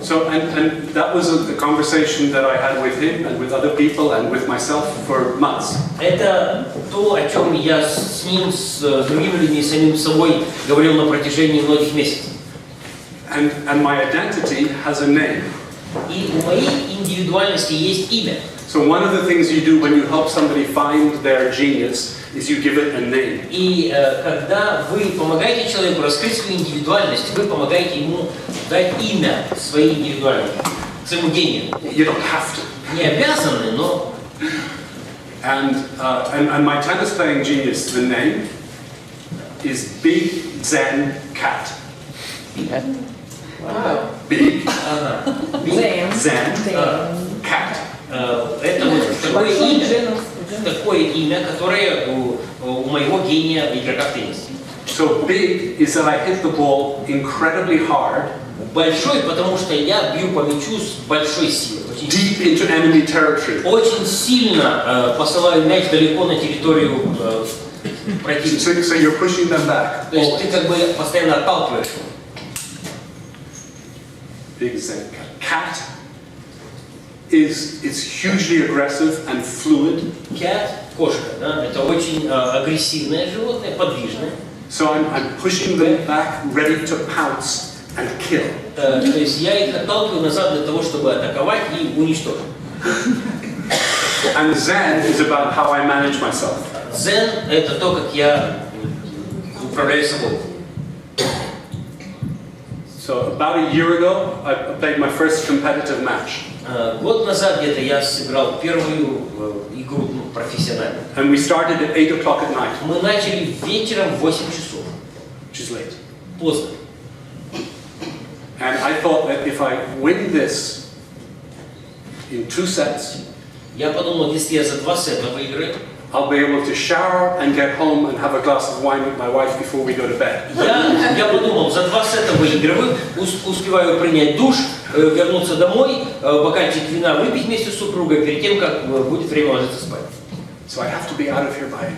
So, and that was a conversation that I had with him and with other people and with myself for months. Это то, о чем я с ним, с другими людьми, с самим собой говорил на протяжении многих месяцев. And my identity has a name. И у моей индивидуальности есть имя. So one of the things you do when you help somebody find their genius is you give it a name. И когда вы помогаете человеку раскрыть свою индивидуальность, вы помогаете ему дать имя своей индивидуальности, своему гению. You don't have to. Не обязаны, но... And my tennis playing genius, the name, is Big Zen Cat. Big Zen Cat. Это вот такое имя, которое у моего гения игрока в теннисе. So big is that I hit the ball incredibly hard. большой, потому что я бью по мячу с большой силой. Очень, deep into enemy territory. очень сильно посылаю мяч далеко на территорию противника. So you're pushing them back. То есть ты как бы постоянно отталкиваешь его. Big Zen cat is hugely aggressive and fluid. Cat, кошка, да, это очень агрессивное животное, подвижное. So I'm pushing them back, ready to pounce and kill. То есть я их отталкиваю назад для того, чтобы атаковать и уничтожить. And Zen is about how I manage myself. Дзен – это то, как я управляю собой. So about a year ago, I played my first competitive match. Год назад где-то я сыграл первую игру профессионально. And we started at 8 o'clock at night, Мы начали вечером в 8 часов. which is late. Поздно. And I thought that if I win this in 2 sets, Я подумал, если я за 2 сета выиграю, I'll be able to shower and get home and have a glass of wine with my wife before we go to bed. я подумал, за 2 сета выигрываю, успеваю принять душ, вернуться домой, бокальчик вина выпить вместе с супругой перед тем, как будет время ложиться спать. So I have to be out of here by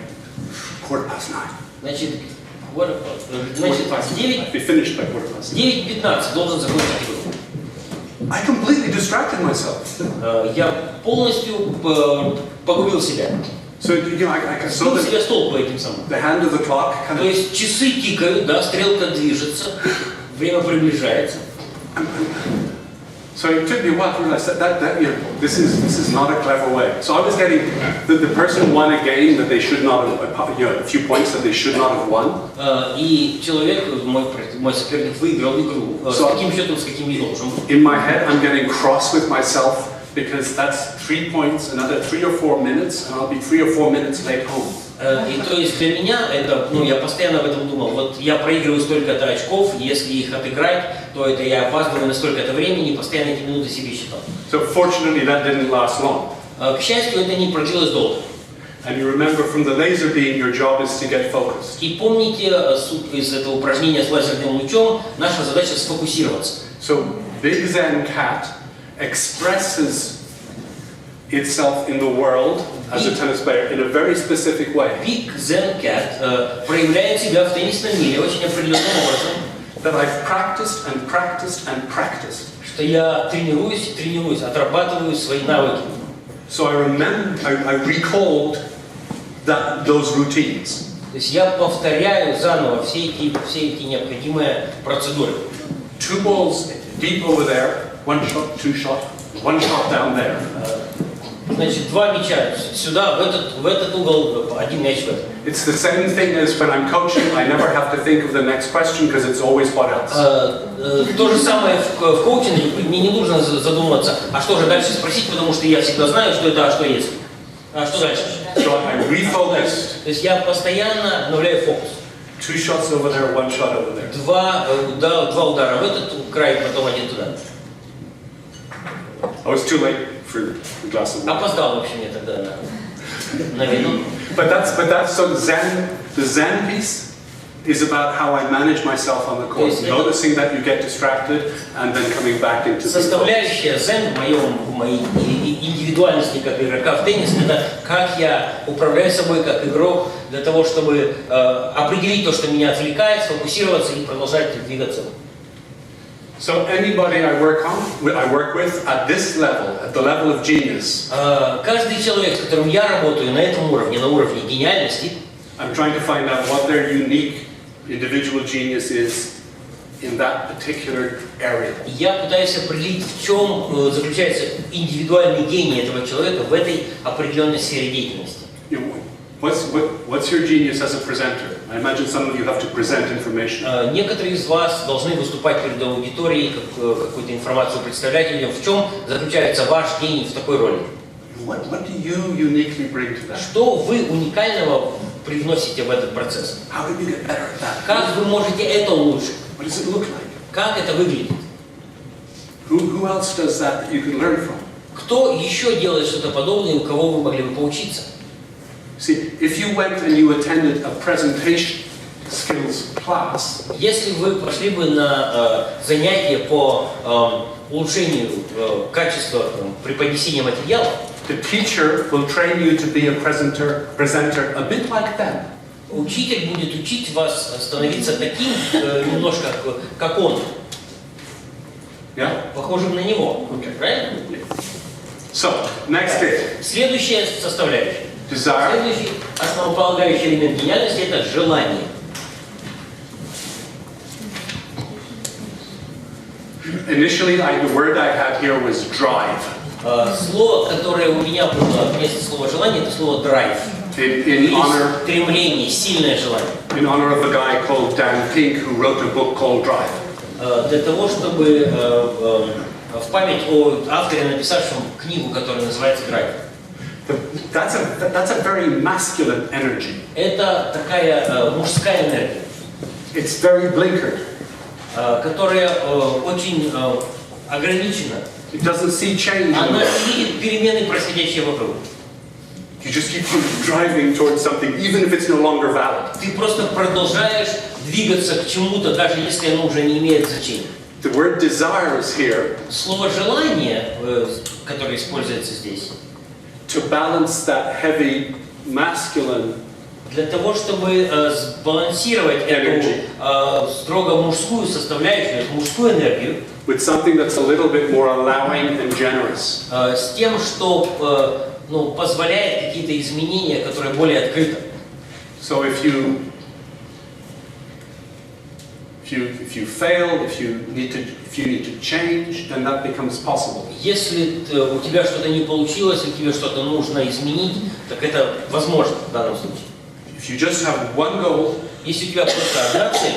9:15. Значит, в 9 I'd be finished by 9:15. 9:15 должен закончить игру. I completely distracted myself. Я полностью погубил себя. So you know, I saw Сбил себя с толку этим самым. the hand of the clock kind То of. есть часы тикают, да, стрелка движется, время приближается. So it took me a while to realize that you know, this is not a clever way. So I was getting the person won a game that they should not have, you know, a few points that they should not have won. И человек, мой соперник, выиграл игру с таким счетом, с каким не должен был. In my head, I'm getting cross with myself because that's 3 points, another 3 or 4 minutes, and I'll be 3 or 4 minutes late home. И то есть для меня это, я постоянно об этом думал. Вот я проигрываю столько-то очков, если их отыграть, то это я опаздываю на столько-то времени, постоянно эти минуты себе считал. So fortunately, that didn't last long. К счастью, это не продлилось долго. And you remember from the laser beam, your job is to get focused. И помните суть из этого упражнения с лазерным лучом, наша задача сфокусироваться. So Big Zen Cat expresses itself in the world as a tennis player in a very specific way. Big Zen Cat проявляет себя в теннисном мире очень определенным образом. That I've practiced and practiced and practiced. Что я тренируюсь, отрабатываю свои навыки. So I recalled those routines. То есть я повторяю заново все эти необходимые процедуры. 2 balls deep over there, 1 shot, 2 shot, 1 shot down there. Значит, 2 мяча сюда, в этот угол, 1 мяч в этот. It's the same thing as when I'm coaching. I never have to think of the next question because it's always what else. То же самое в коучинге. Мне не нужно задумываться, а что же дальше спросить, потому что я всегда знаю, что это, а что если. А что дальше? So I refocused. То есть я постоянно обновляю фокус. 2 shots over there, 1 shot over there. Два удара в этот край, потом 1 туда. I was too late for the glass of wine. Опоздал, в общем, я тогда на вину. But that's so Zen. The Zen piece is about how I manage myself on the course, noticing that you get distracted and then coming back into the. Составляющая Zen в моей индивидуальности как игрока в теннис, это как я управляю собой как игрок для того, чтобы определить то, что меня отвлекает, сфокусироваться и продолжать двигаться. So anybody I work with at this level, at the level of genius. Каждый человек, с которым я работаю на этом уровне, на уровне гениальности, I'm trying to find out what their unique individual genius is in that particular area. Я пытаюсь определить, в чем заключается индивидуальный гений этого человека в этой определенной сфере деятельности. What's your genius as a presenter? I imagine some of you have to present information. Некоторые из вас должны выступать перед аудиторией, какую-то информацию представлять людям. В чем заключается ваш гений в такой роли? What do you uniquely bring to that? Что вы уникального привносите в этот процесс? How can you get better at that? Как вы можете это улучшить? What does it look like? Как это выглядит? Who else does that you can learn from? Кто еще делает что-то подобное, у кого вы могли бы поучиться? See, if you went and you attended a presentation skills class, Если вы пошли бы на занятие по улучшению качества преподнесения материала, the teacher will train you to be a presenter a bit like them. учитель будет учить вас становиться таким немножко, как он, Yeah? похожим на него. Okay. Правильно? So, next bit. Следующая составляющая. Desire. Следующий основополагающий элемент гениальности – это желание. Initially, the word I had here was drive. Слово, которое у меня было вместо слова желание, это слово drive. In honor, Стремление, сильное желание. in honor of a guy called Dan Pink who wrote a book called Drive. Для того, чтобы в память о авторе, написавшем книгу, которая называется «Drive». That's a very masculine energy. Это такая мужская энергия, It's very blinkered. которая очень ограничена. It doesn't see change. Она не видит перемены, происходящие вокруг. You just keep driving towards something, even if it's no longer valid. Ты просто продолжаешь двигаться к чему-то, даже если оно уже не имеет значения. The word desire is here Слово «желание», которое используется здесь, to balance that heavy masculine для того, чтобы сбалансировать эту строго мужскую составляющую, мужскую энергию, with something that's a little bit more allowing and generous. с тем, что позволяет какие-то изменения, которые более открыты. So if you fail, if you need to change, then that becomes possible. Если у тебя что-то не получилось, или тебе что-то нужно изменить, так это возможно в данном случае. If you just have one goal Если у тебя просто одна цель,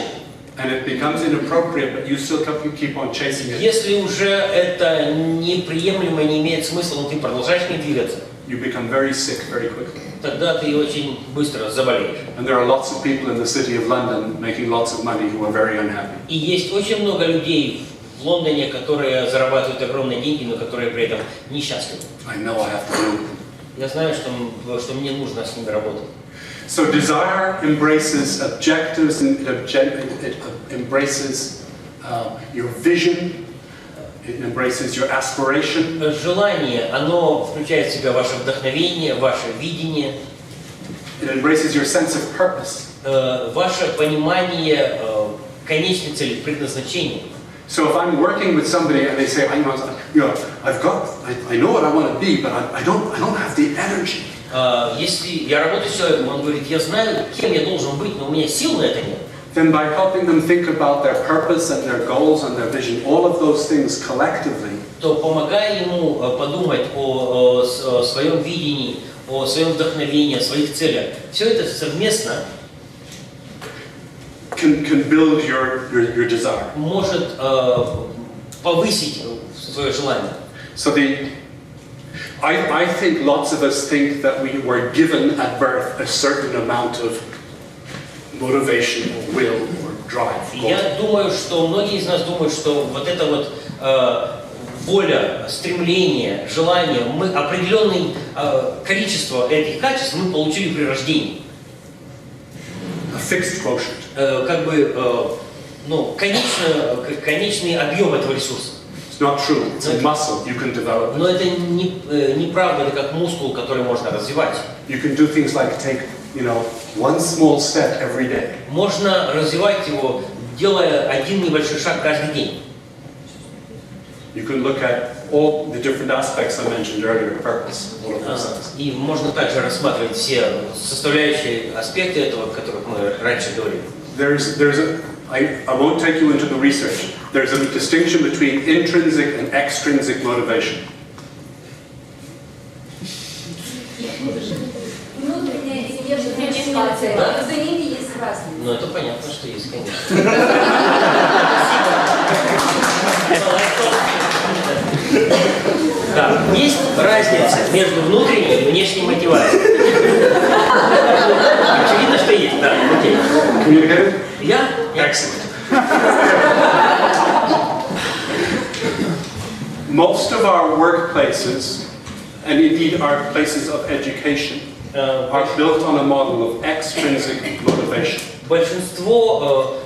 and it becomes inappropriate, but you still keep on chasing it, если уже это неприемлемо, не имеет смысла, но ты продолжаешь не двигаться, you become very sick very quickly. тогда ты очень быстро заболеешь. And there are lots of people in the city of London making lots of money who are very unhappy. И есть очень много людей в Лондоне, которые зарабатывают огромные деньги, но которые при этом несчастливы. I know I have to deal with them. Я знаю, что мне нужно с ними работать. So desire embraces objectives and it embraces your vision, it embraces your aspiration. Желание, оно включает в себя ваше вдохновение, ваше видение, It embraces your sense of purpose. ваше понимание конечной цели, предназначения. So if I'm working with somebody and they say, I know what I want to be, but I don't have the energy. Если я работаю с человеком, он говорит, я знаю, кем я должен быть, но у меня сил на это нет. Then by helping them think about their purpose and their goals and their vision, all of those things collectively, то помогая ему подумать о своем видении, о своем вдохновении, о своих целях, все это совместно can build your desire. может повысить свое желание. So I think lots of us think that we were given at birth a certain amount of motivation or will or drive. Я думаю, что многие из нас думают, что вот это вот воля, стремление, желание, мы определенное количество этих качеств мы получили при рождении. A fixed quotient. Как бы, конечный объем этого ресурса. It's not true. It's a muscle you can develop. Но это неправда, это как мускул, который можно развивать. You can do things like take, one small step every day. Можно развивать его, делая один небольшой шаг каждый день. You can look at all the different aspects I mentioned earlier, purpose, all of those things. И можно также рассматривать все составляющие аспекты этого, о которых мы раньше говорили. I won't take you into the research. There's a distinction between intrinsic and extrinsic motivation. Внутренняя и внешняя мотивация. Между ними есть разница. Ну, это понятно, что есть, конечно. Да, есть разница между внутренней и внешней мотивацией. Очевидно, что есть, да, окей. Communicated? Я? Excellent. Most of our workplaces, and indeed our places of education, are built on a model of extrinsic motivation. Большинство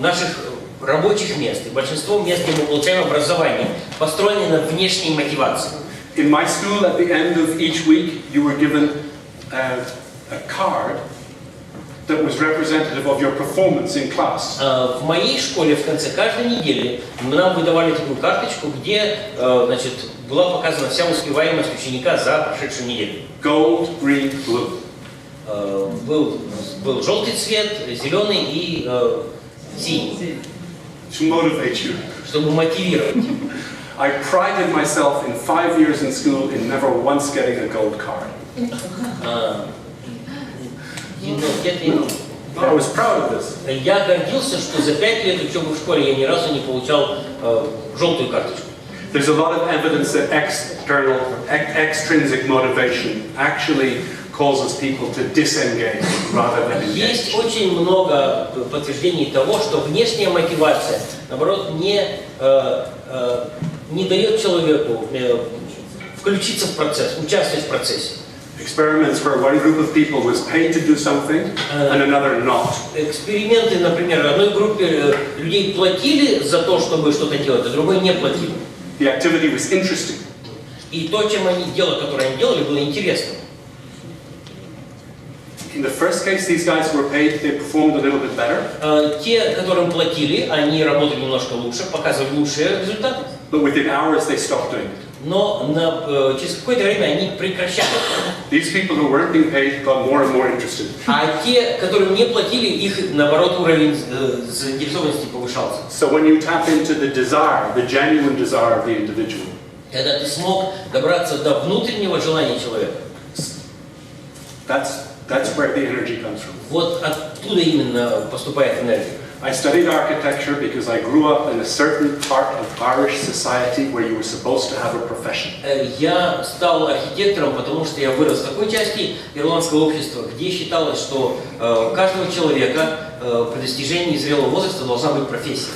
наших рабочих мест и большинство мест, где мы получаем образование, построены на внешней мотивации. In my school, at the end of each week, you were given a card that was representative of your performance in class. В моей школе в конце каждой недели нам выдавали такую карточку, где, значит, была показана вся успеваемость ученика за прошедшую неделю. Gold, green, blue. Был желтый цвет, зеленый и синий. To motivate you. Чтобы мотивировать. I prided myself in 5 years in school in never once getting a gold card. I was proud of this. Я гордился, что за 5 лет учебы в школе я ни разу не получал желтую карточку. There's a lot of evidence that extrinsic motivation actually causes people to disengage rather than engage. Есть очень много подтверждений того, что внешняя мотивация, наоборот, не дает человеку включиться в процесс, участвовать в процессе. Experiments where one group of people was paid to do something and another not. Эксперименты, например, одной группе людей платили за то, чтобы что-то делать, а другой не платили. The activity was interesting. И то, дело, которое они делали, было интересным. In the first case, these guys were paid, they performed a little bit better. Те, которым платили, они работали немножко лучше, показывали лучшие результаты. But within hours, they stopped doing it. Но через какое-то время они прекращали. These people who weren't being paid got more and more interested. А те, которым не платили, их, наоборот, уровень заинтересованности повышался. So when you tap into the desire, the genuine desire of the individual, Когда ты смог добраться до внутреннего желания человека, that's where the energy comes from. вот оттуда именно поступает энергия. I studied architecture because I grew up in a certain part of Irish society where you were supposed to have a profession. Я стал архитектором, потому что я вырос в такой части ирландского общества, где считалось, что у каждого человека при достижении зрелого возраста должна быть профессия.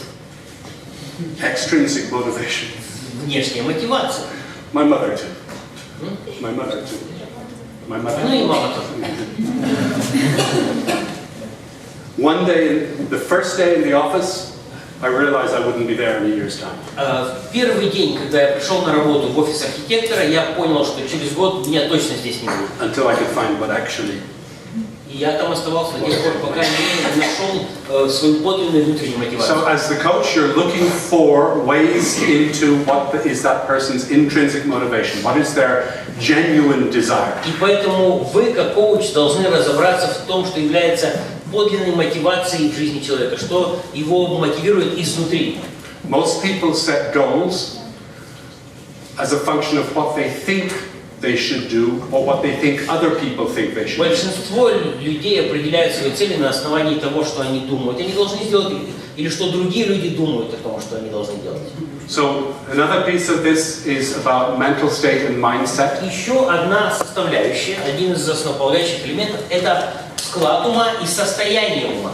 Extrinsic motivation. Внешняя мотивация. My mother too. My mother too. My mother. Ну и мама тоже. One day, the first day in the office, I realized I wouldn't be there in a year's time. В первый день, когда я пришел на работу в офис архитектора, я понял, что через год меня точно здесь не будет. Until I could find what actually. И я там оставался до тех пор, пока не нашел свою подлинную внутреннюю мотивацию. So as the coach, you're looking for ways into what is that person's intrinsic motivation. What is their genuine desire? И поэтому вы, как коуч, должны разобраться в том, что является подлинной мотивацией в жизни человека, что его мотивирует изнутри. Most people set goals as a function of what they think they should do or what they think other people think they should do. Большинство людей определяют свои цели на основании того, что они думают. Они должны сделать, или что другие люди думают о том, что они должны делать. So another piece of this is about mental state and mindset. Еще одна составляющая, один из основополагающих элементов, это склад ума и состояние ума.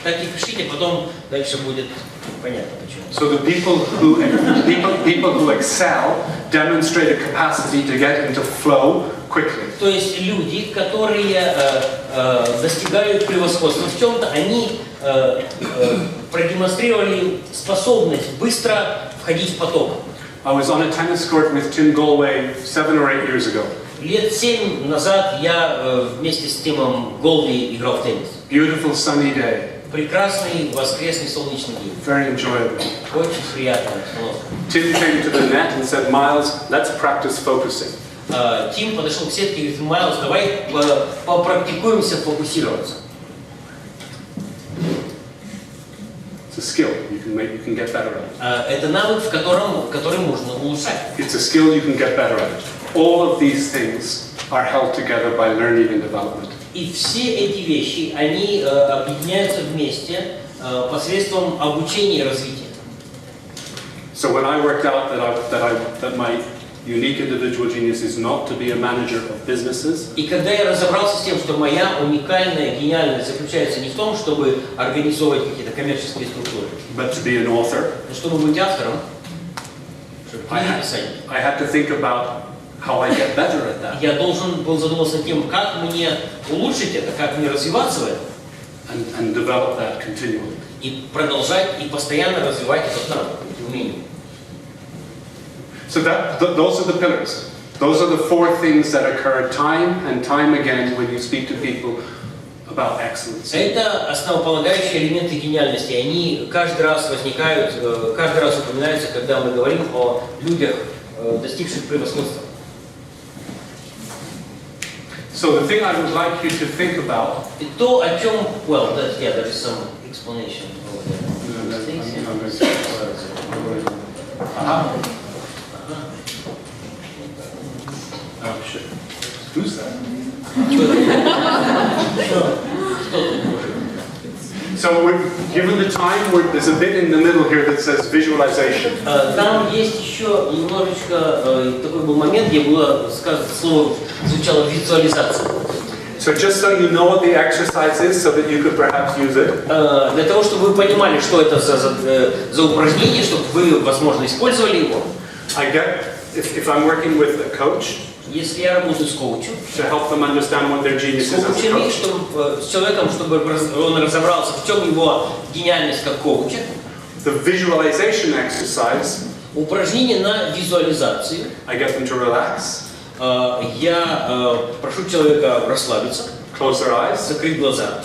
Так и пишите, потом дальше будет понятно почему. So the people who excel demonstrate a capacity to get into flow quickly. То есть люди, которые достигают превосходства в чем-то, они продемонстрировали способность быстро входить в поток. I was on a tennis court with Tim Galway 7 or 8 years ago. Лет 7 назад я вместе с Тимом Голди играл в теннис. Beautiful sunny day. Прекрасный воскресный солнечный день. Very enjoyable. Очень приятная обстановка. Tim came to the net and said, Myles, let's practice focusing. Тим подошел к сетке и говорит: Майлз, давай попрактикуемся фокусироваться. It's a skill you can get better at. Это навык, который можно улучшать. It's a skill you can get better at. All of these things are held together by learning and development. И все эти вещи, они объединяются вместе посредством обучения и развития. So when I worked out that my unique individual genius is not to be a manager of businesses. И когда я разобрался с тем, что моя уникальная гениальность заключается не в том, чтобы организовывать какие-то коммерческие структуры, But to be an author, но чтобы быть автором, чтобы книги писать. I had to think about how I get better at that. Я должен был задуматься над тем, как мне улучшить это, как мне развиваться в этом. And develop that continually. И продолжать, и постоянно развивать этот навык, эти умения. So those are the pillars. Those are the four things that occur time and time again when you speak to people about excellence. Это основополагающие элементы гениальности. Они каждый раз возникают, каждый раз упоминаются, когда мы говорим о людях, достигших превосходства. So the thing I would like you to think about. И то, о чем, well, there is some explanation over there. Oh shit. Who's that? So we're given the time, there's a bit in the middle here that says visualization. Там есть еще немножечко такой был момент, где было сказано слово, звучало визуализация. So just so you know what the exercise is, so that you could perhaps use it. Для того, чтобы вы понимали, что это за упражнение, чтобы вы, возможно, использовали его. I get, if I'm working with a coach, если я работаю с коучем, to help them understand what their genius is as a coach. с человеком, чтобы он разобрался, в чем его гениальность как коуча. The visualization exercise, упражнение на визуализацию. I get them to relax. Я прошу человека расслабиться, close their eyes, закрыть глаза,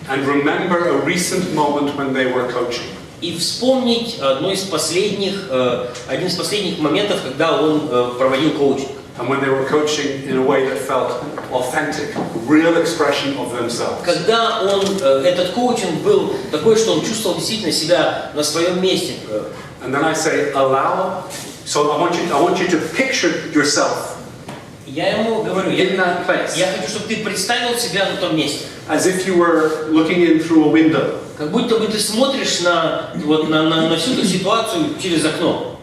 and remember a recent moment when they were coaching. И вспомнить один из последних моментов, когда он проводил коучинг. And when they were coaching in a way that felt authentic, real expression of themselves. Когда этот коучинг был такой, что он чувствовал действительно себя на своем месте. And then I say, allow. So I want you to picture yourself. Я ему говорю, in that place. Я хочу, чтобы ты представил себя на том месте. As if you were looking in through a window. Как будто бы ты смотришь на всю эту ситуацию через окно.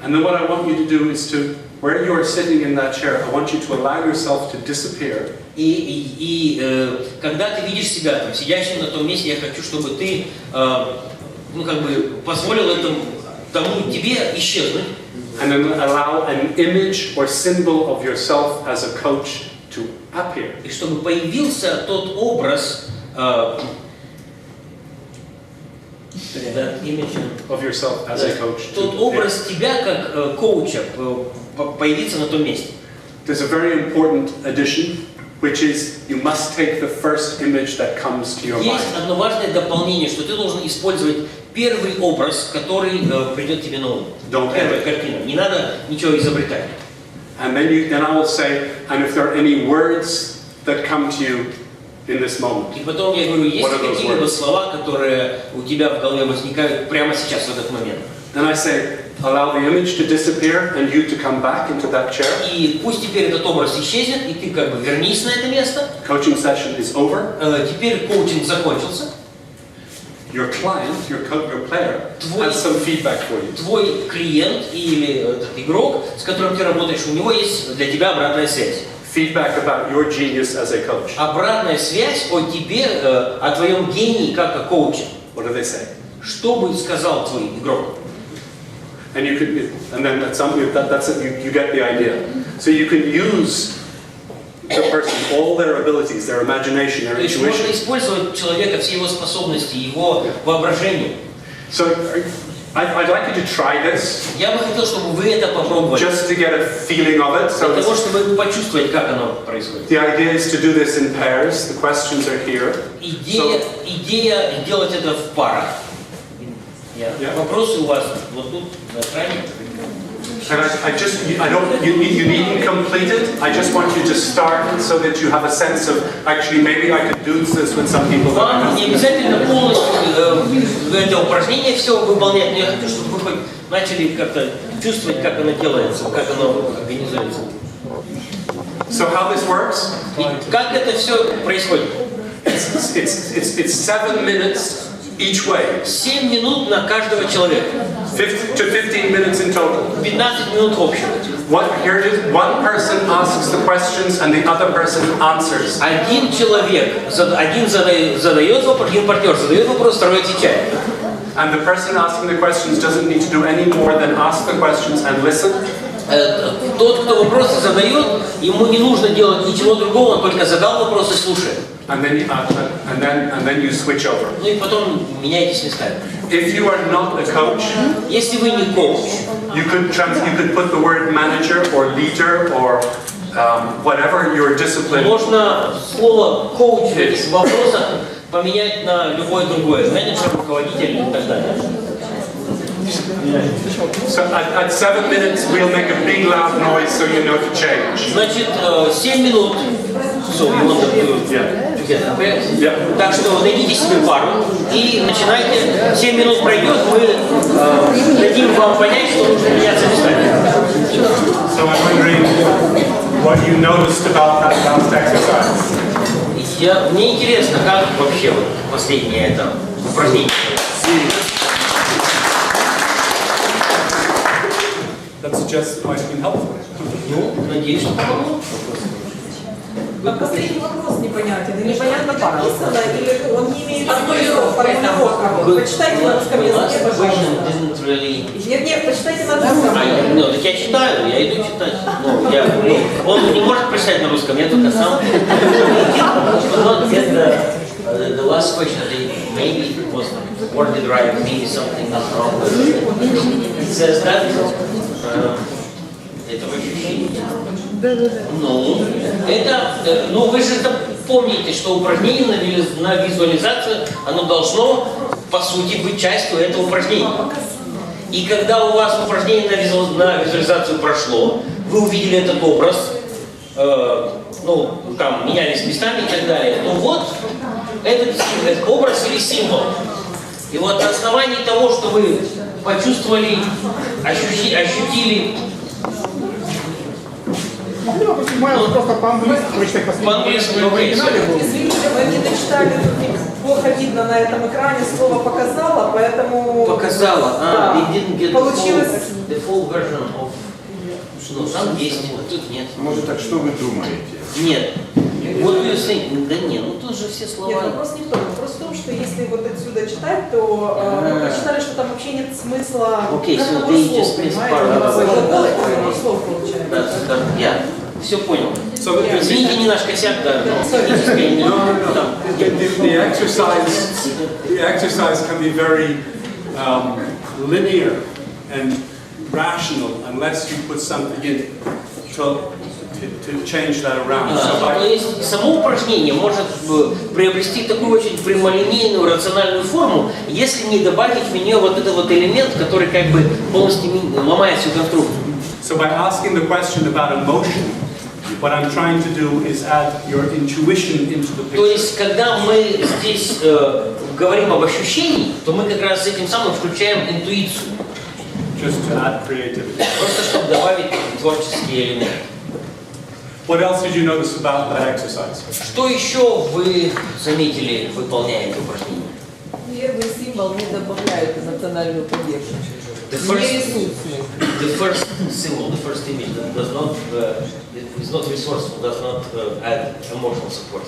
And then what I want you to do is to, where you are sitting in that chair, I want you to allow yourself to disappear. Когда ты видишь себя там, сидящим на том месте, я хочу, чтобы ты, позволил тому тебе исчезнуть. And then allow an image or symbol of yourself as a coach to appear. И чтобы появился тот образ, that image of yourself as a coach. Тот образ тебя как коуча появиться на том месте. There's a very important addition, which is you must take the first image that comes to your mind. Есть одно важное дополнение, что ты должен использовать первый образ, который придет тебе на ум. Первая картина. Не надо ничего изобретать. And then I will say, and if there are any words that come to you in this moment. И потом я говорю, есть какие-либо слова, которые у тебя в голове возникают прямо сейчас, в этот момент. Then I say, allow the image to disappear and you to come back into that chair. И пусть теперь этот образ исчезнет, и ты вернись на это место. Coaching session is over. Теперь коучинг закончился. Your client, your player, has some feedback for you. Твой клиент или этот игрок, с которым ты работаешь, у него есть для тебя обратная связь. Feedback about your genius as a coach. Обратная связь о тебе, о твоем гении как о коуче. What do they say? Что бы сказал твой игрок? And you could, and then that's it, you get the idea. So you can use the person, all their abilities, their imagination, their intuition. Можно использовать человека, все его способности, его воображение. So I'd like you to try this. Я бы хотел, чтобы вы это попробовали. Just to get a feeling of it. Для того, чтобы почувствовать, как оно происходит. The idea is to do this in pairs. The questions are here. Идея делать это в парах. Вопросы у вас вот тут на экране. And you needn't complete it. I just want you to start so that you have a sense of, actually, maybe I could do this with some people. Вам не обязательно полностью это упражнение все выполнять, но я хочу, чтобы вы хоть начали как-то чувствовать, как оно делается, как оно организуется. So how this works? И как это все происходит? It's 7 minutes each way. 7 минут на каждого человека. 15 minutes in total. 15 минут общего. Here it is. One person asks the questions and the other person answers. Один человек, один задает вопрос, один партнер задает вопрос, второй отвечает. And the person asking the questions doesn't need to do any more than ask the questions and listen. Тот, кто вопросы задает, ему не нужно делать ничего другого, он только задал вопрос и слушает. And then you switch over. Ну и потом меняйтесь местами. If you are not a coach, Если вы не коуч, you could put the word manager or leader or whatever your discipline. можно слово коуч в этих вопросах поменять на любое другое. Менеджер, руководитель и так далее. So at 7 minutes we'll make a big loud noise so you know to change. Значит, 7 минут. So, you want to together, okay? Yeah. Так что найдите себе пару и начинайте. 7 минут пройдет, мы дадим вам понять, что нужно меняться местами. So I'm wondering what you noticed about that last exercise. Мне интересно, как вообще вот последнее это упражнение. That suggests it might have been helpful. Ну, надеюсь, что помогло. Последний вопрос непонятен. И непонятно написано, или он не имеет формулировок. Почитайте на русском языке, пожалуйста. Нет, почитайте на русском. Ну, так я читаю, я иду читать. Он не может прочитать на русском, я только сам. The last question, maybe it was worded right, maybe something was wrong. It says that это ощущение. Ну, вы же помните, что упражнение на визуализацию, оно должно, по сути, быть частью этого упражнения. И когда у вас упражнение на визуализацию прошло, вы увидели этот образ, ну, там, менялись местами и так далее, то вот этот образ или символ. И вот на основании того, что вы почувствовали, ощутили. Майлз просто по-английски прочитать По-английски, окей. Извините, мы не дочитали, плохо видно на этом экране, слово показала, поэтому... Показала, да. Получилось... The full version of... Ну, там есть, а тут нет. Может, так что вы думаете? Нет. Вот да нет, ну тут же все слова. Нет, вопрос не в том. Вопрос в том, что если вот отсюда читать, то мы прочитали, что там вообще нет смысла слов, понимаете? Слов получается. Да, я все понял. Извините, не наш косяк, да. The exercise can be very linear and rational unless you put something in to change that around. То есть само упражнение может приобрести такую очень прямолинейную, рациональную форму, если не добавить в нее вот этот вот элемент, который как бы полностью ломает всю конструкцию. So by asking the question about emotion, what I'm trying to do is add your intuition into the picture. То есть, когда мы здесь говорим об ощущении, то мы как раз с этим самым включаем интуицию. Just to add creativity. Просто чтобы добавить творческие элементы. What else did you notice about that exercise? Что еще вы заметили, выполняя это упражнение? Первый символ не добавляет эмоциональную поддержку. The first symbol, the first image does not is not resourceful, does not add emotional support.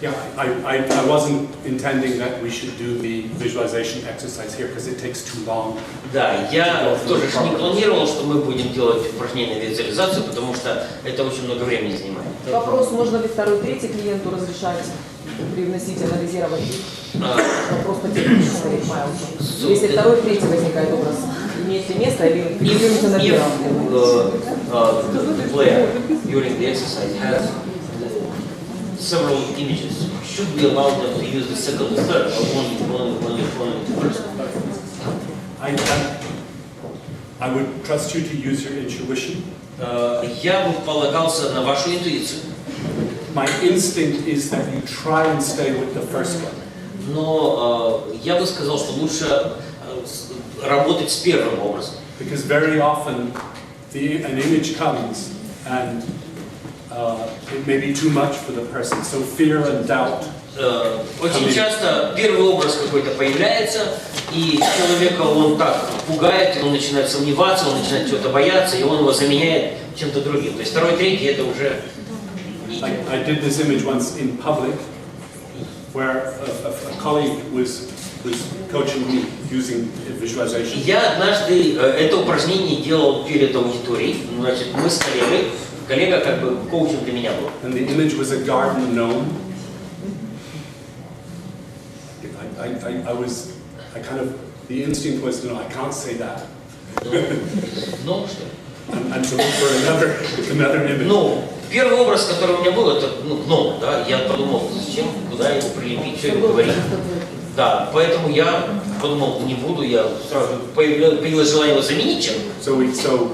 Yeah, I wasn't intending that we should do the visualization exercise here because it takes too long. Да, я тоже не планировал, что мы будем делать упражнение на визуализацию, потому что это очень много времени занимает. Вопрос, можно ли второй, третий клиенту разрешать привносить, анализировать? Вопрос по техническому Майлзу. Если второй, третий возникает образ, имеет ли место или фиксируется на первом? The player during the exercise has several images. Should we allow them to use the second and third, or only the first? I would trust you to use your intuition. Я бы полагался на вашу интуицию. My instinct is that you try and stay with the first one. Но я бы сказал, что лучше работать с первым образом. Because very often an image comes and it may be too much for the person. So fear and doubt. Очень часто первый образ какой-то появляется, и человека он так пугает, он начинает сомневаться, он начинает чего-то бояться, и он его заменяет чем-то другим. То есть второй, третий это уже не... I did this image once in public, where a colleague was was coaching me using visualization. Я однажды это упражнение делал перед аудиторией. Значит, мы с коллегой, коллега как бы коучем для меня был. And the image was a garden gnome. The instinct was, no, I can't say that. Ну, что? And to look for another image. Ну, первый образ, который у меня был, это гном, да, я подумал, зачем, куда его прилепить, что ему говорить. Да, поэтому я подумал, не буду, я сразу появилось желание его заменить чем-то. So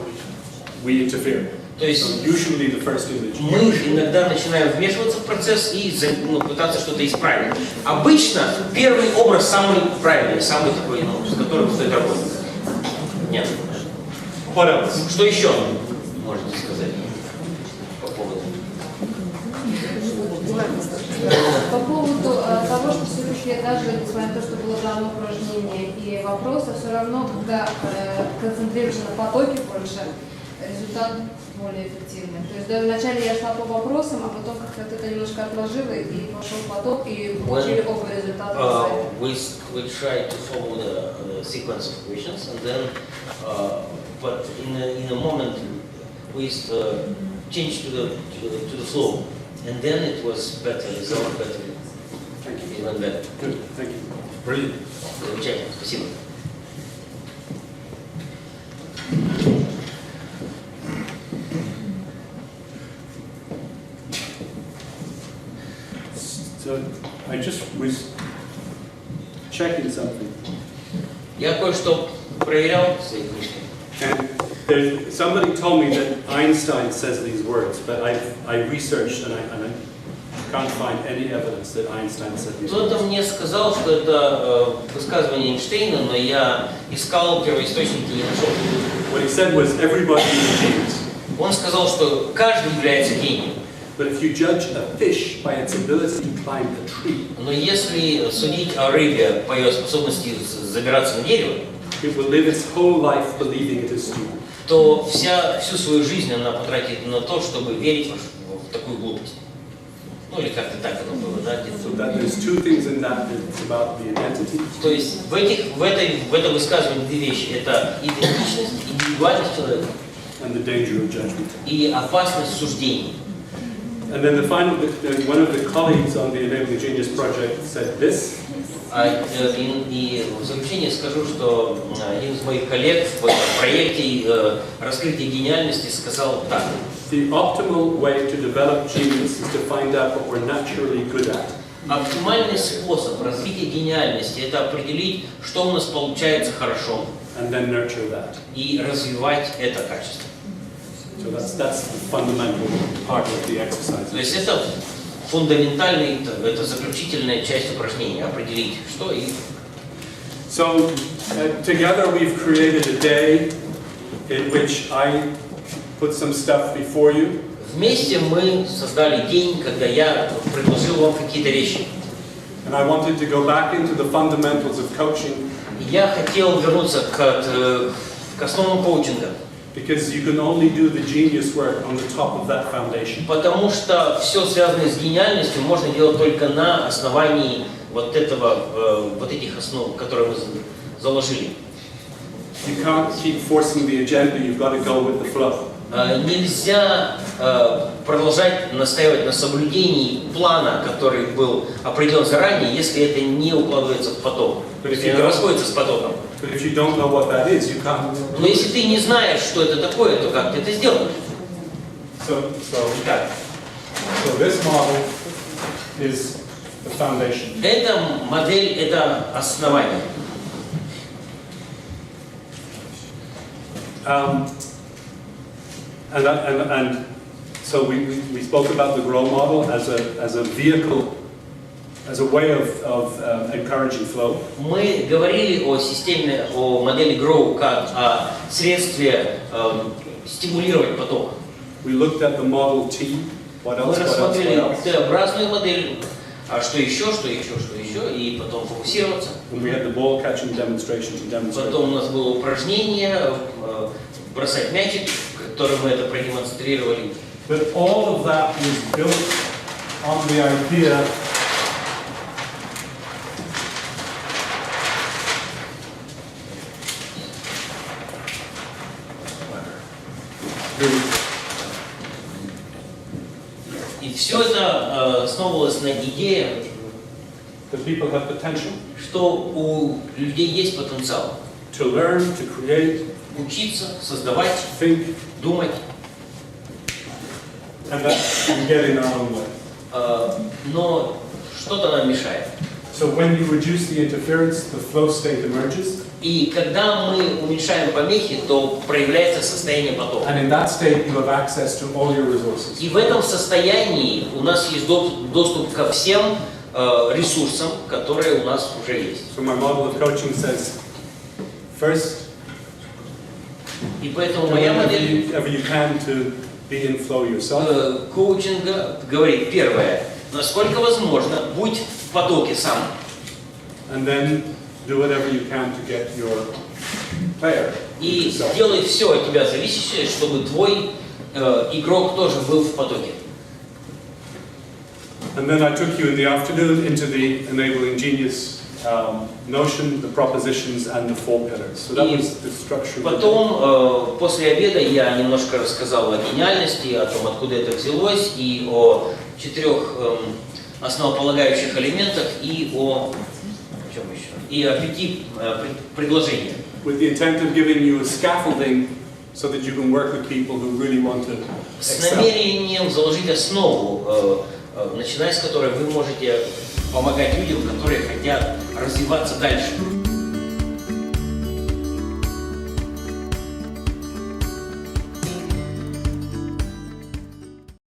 we interfere. То есть usually the first image. Мы иногда начинаем вмешиваться в процесс и пытаться что-то исправить. Обычно первый образ самый правильный, самый такой, с которым стоит работать. Нет. What else? Что еще можете сказать по поводу? По поводу того, что все-таки даже несмотря на то, что было дано упражнение и вопросы, все равно, когда концентрируешься на потоке больше, результат более эффективный. То есть вначале я шла по вопросам, а потом как-то это немножко отложила и пошел поток, и получили оба результата. We try to follow the sequence of questions, and then, but in a moment, we changed to the flow, and then it was better, result better, even better. Good, thank you. Brilliant. Замечательно, спасибо. So I just was checking something. Я кое-что проверял в своей книжке. And somebody told me that Einstein says these words, but I researched and I can't find any evidence that Einstein said these words. Кто-то мне сказал, что это высказывание Эйнштейна, но я искал первоисточники и не нашел. What he said was everybody is a genius. Он сказал, что каждый является гением. But if you judge a fish by its ability to climb a tree, Но если судить о рыбе по ее способности забираться на дерево, it will live its whole life believing it is stupid. то всю свою жизнь она потратит на то, чтобы верить в такую глупость. Ну или как-то так оно было, да? So that there's two things in that. It's about the identity. То есть в этом высказывании две вещи. Это идентичность, индивидуальность человека And the danger of judgment. и опасность суждений. And then one of the colleagues on the Enabling Genius project said this. И в заключение скажу, что один из моих коллег в проекте «Развитие гениальности» сказал так. The optimal way to develop genius is to find out what we're naturally good at. Оптимальный способ развития гениальности – это определить, что у нас получается хорошо, And then nurture that. и развивать это качество. So that's the fundamental part of the exercise. То есть это фундаментальный, это заключительная часть упражнения – определить, что и… So together we've created a day in which I put some stuff before you. Вместе мы создали день, когда я предложил вам какие-то вещи. And I wanted to go back into the fundamentals of coaching. Я хотел вернуться к основам коучинга. Because you can only do the genius work on the top of that foundation. Потому что все связанное с гениальностью можно делать только на основании вот этих основ, которые мы заложили. You can't keep forcing the agenda, you've got to go with the flow. Нельзя продолжать настаивать на соблюдении плана, который был определен заранее, если это не укладывается в поток, если не расходится с потоком. But if you don't know what that is, you can't. Но если ты не знаешь, что это такое, то как ты это сделаешь? So this model is the foundation. Эта модель – это основание. And so we spoke about the grow model as a vehicle, as a way of encouraging flow. Мы говорили о модели Grow как о средстве стимулировать поток. We looked at the model T. What else? Мы рассмотрели Т-образную модель, а что еще, и потом фокусироваться. And we had the ball catching demonstration to demonstrate. Потом у нас было упражнение бросать мячик, которое мы это продемонстрировали. But all of that was built on the idea really И все это основывалось на идее, that people have potential что у людей есть потенциал to learn, to create, учиться, создавать, think, думать, and that we get in our own way. но что-то нам мешает. So when you reduce the interference, the flow state emerges. И когда мы уменьшаем помехи, то проявляется состояние потока. And in that state, you have access to all your resources. И в этом состоянии у нас есть доступ ко всем ресурсам, которые у нас уже есть. So my model of coaching says, first, И поэтому do моя модель whatever you can to be in flow yourself. коучинга говорит, первое, насколько возможно, будь в потоке сам. And then do whatever you can to get your player. И yourself. делай все от тебя зависящее, чтобы твой игрок тоже был в потоке. And then I took you in the afternoon into the enabling genius notion, the propositions, and the four pillars. So that И was the structure. Потом, после обеда, я немножко рассказал о гениальности, о том, откуда это взялось, и о 4 основополагающих элементах, и о чем еще? И о 5 предложениях. With the intent of giving you a scaffolding so that you can work with people who really want to С excel. намерением заложить основу, начиная с которой вы можете помогать людям, которые хотят развиваться дальше.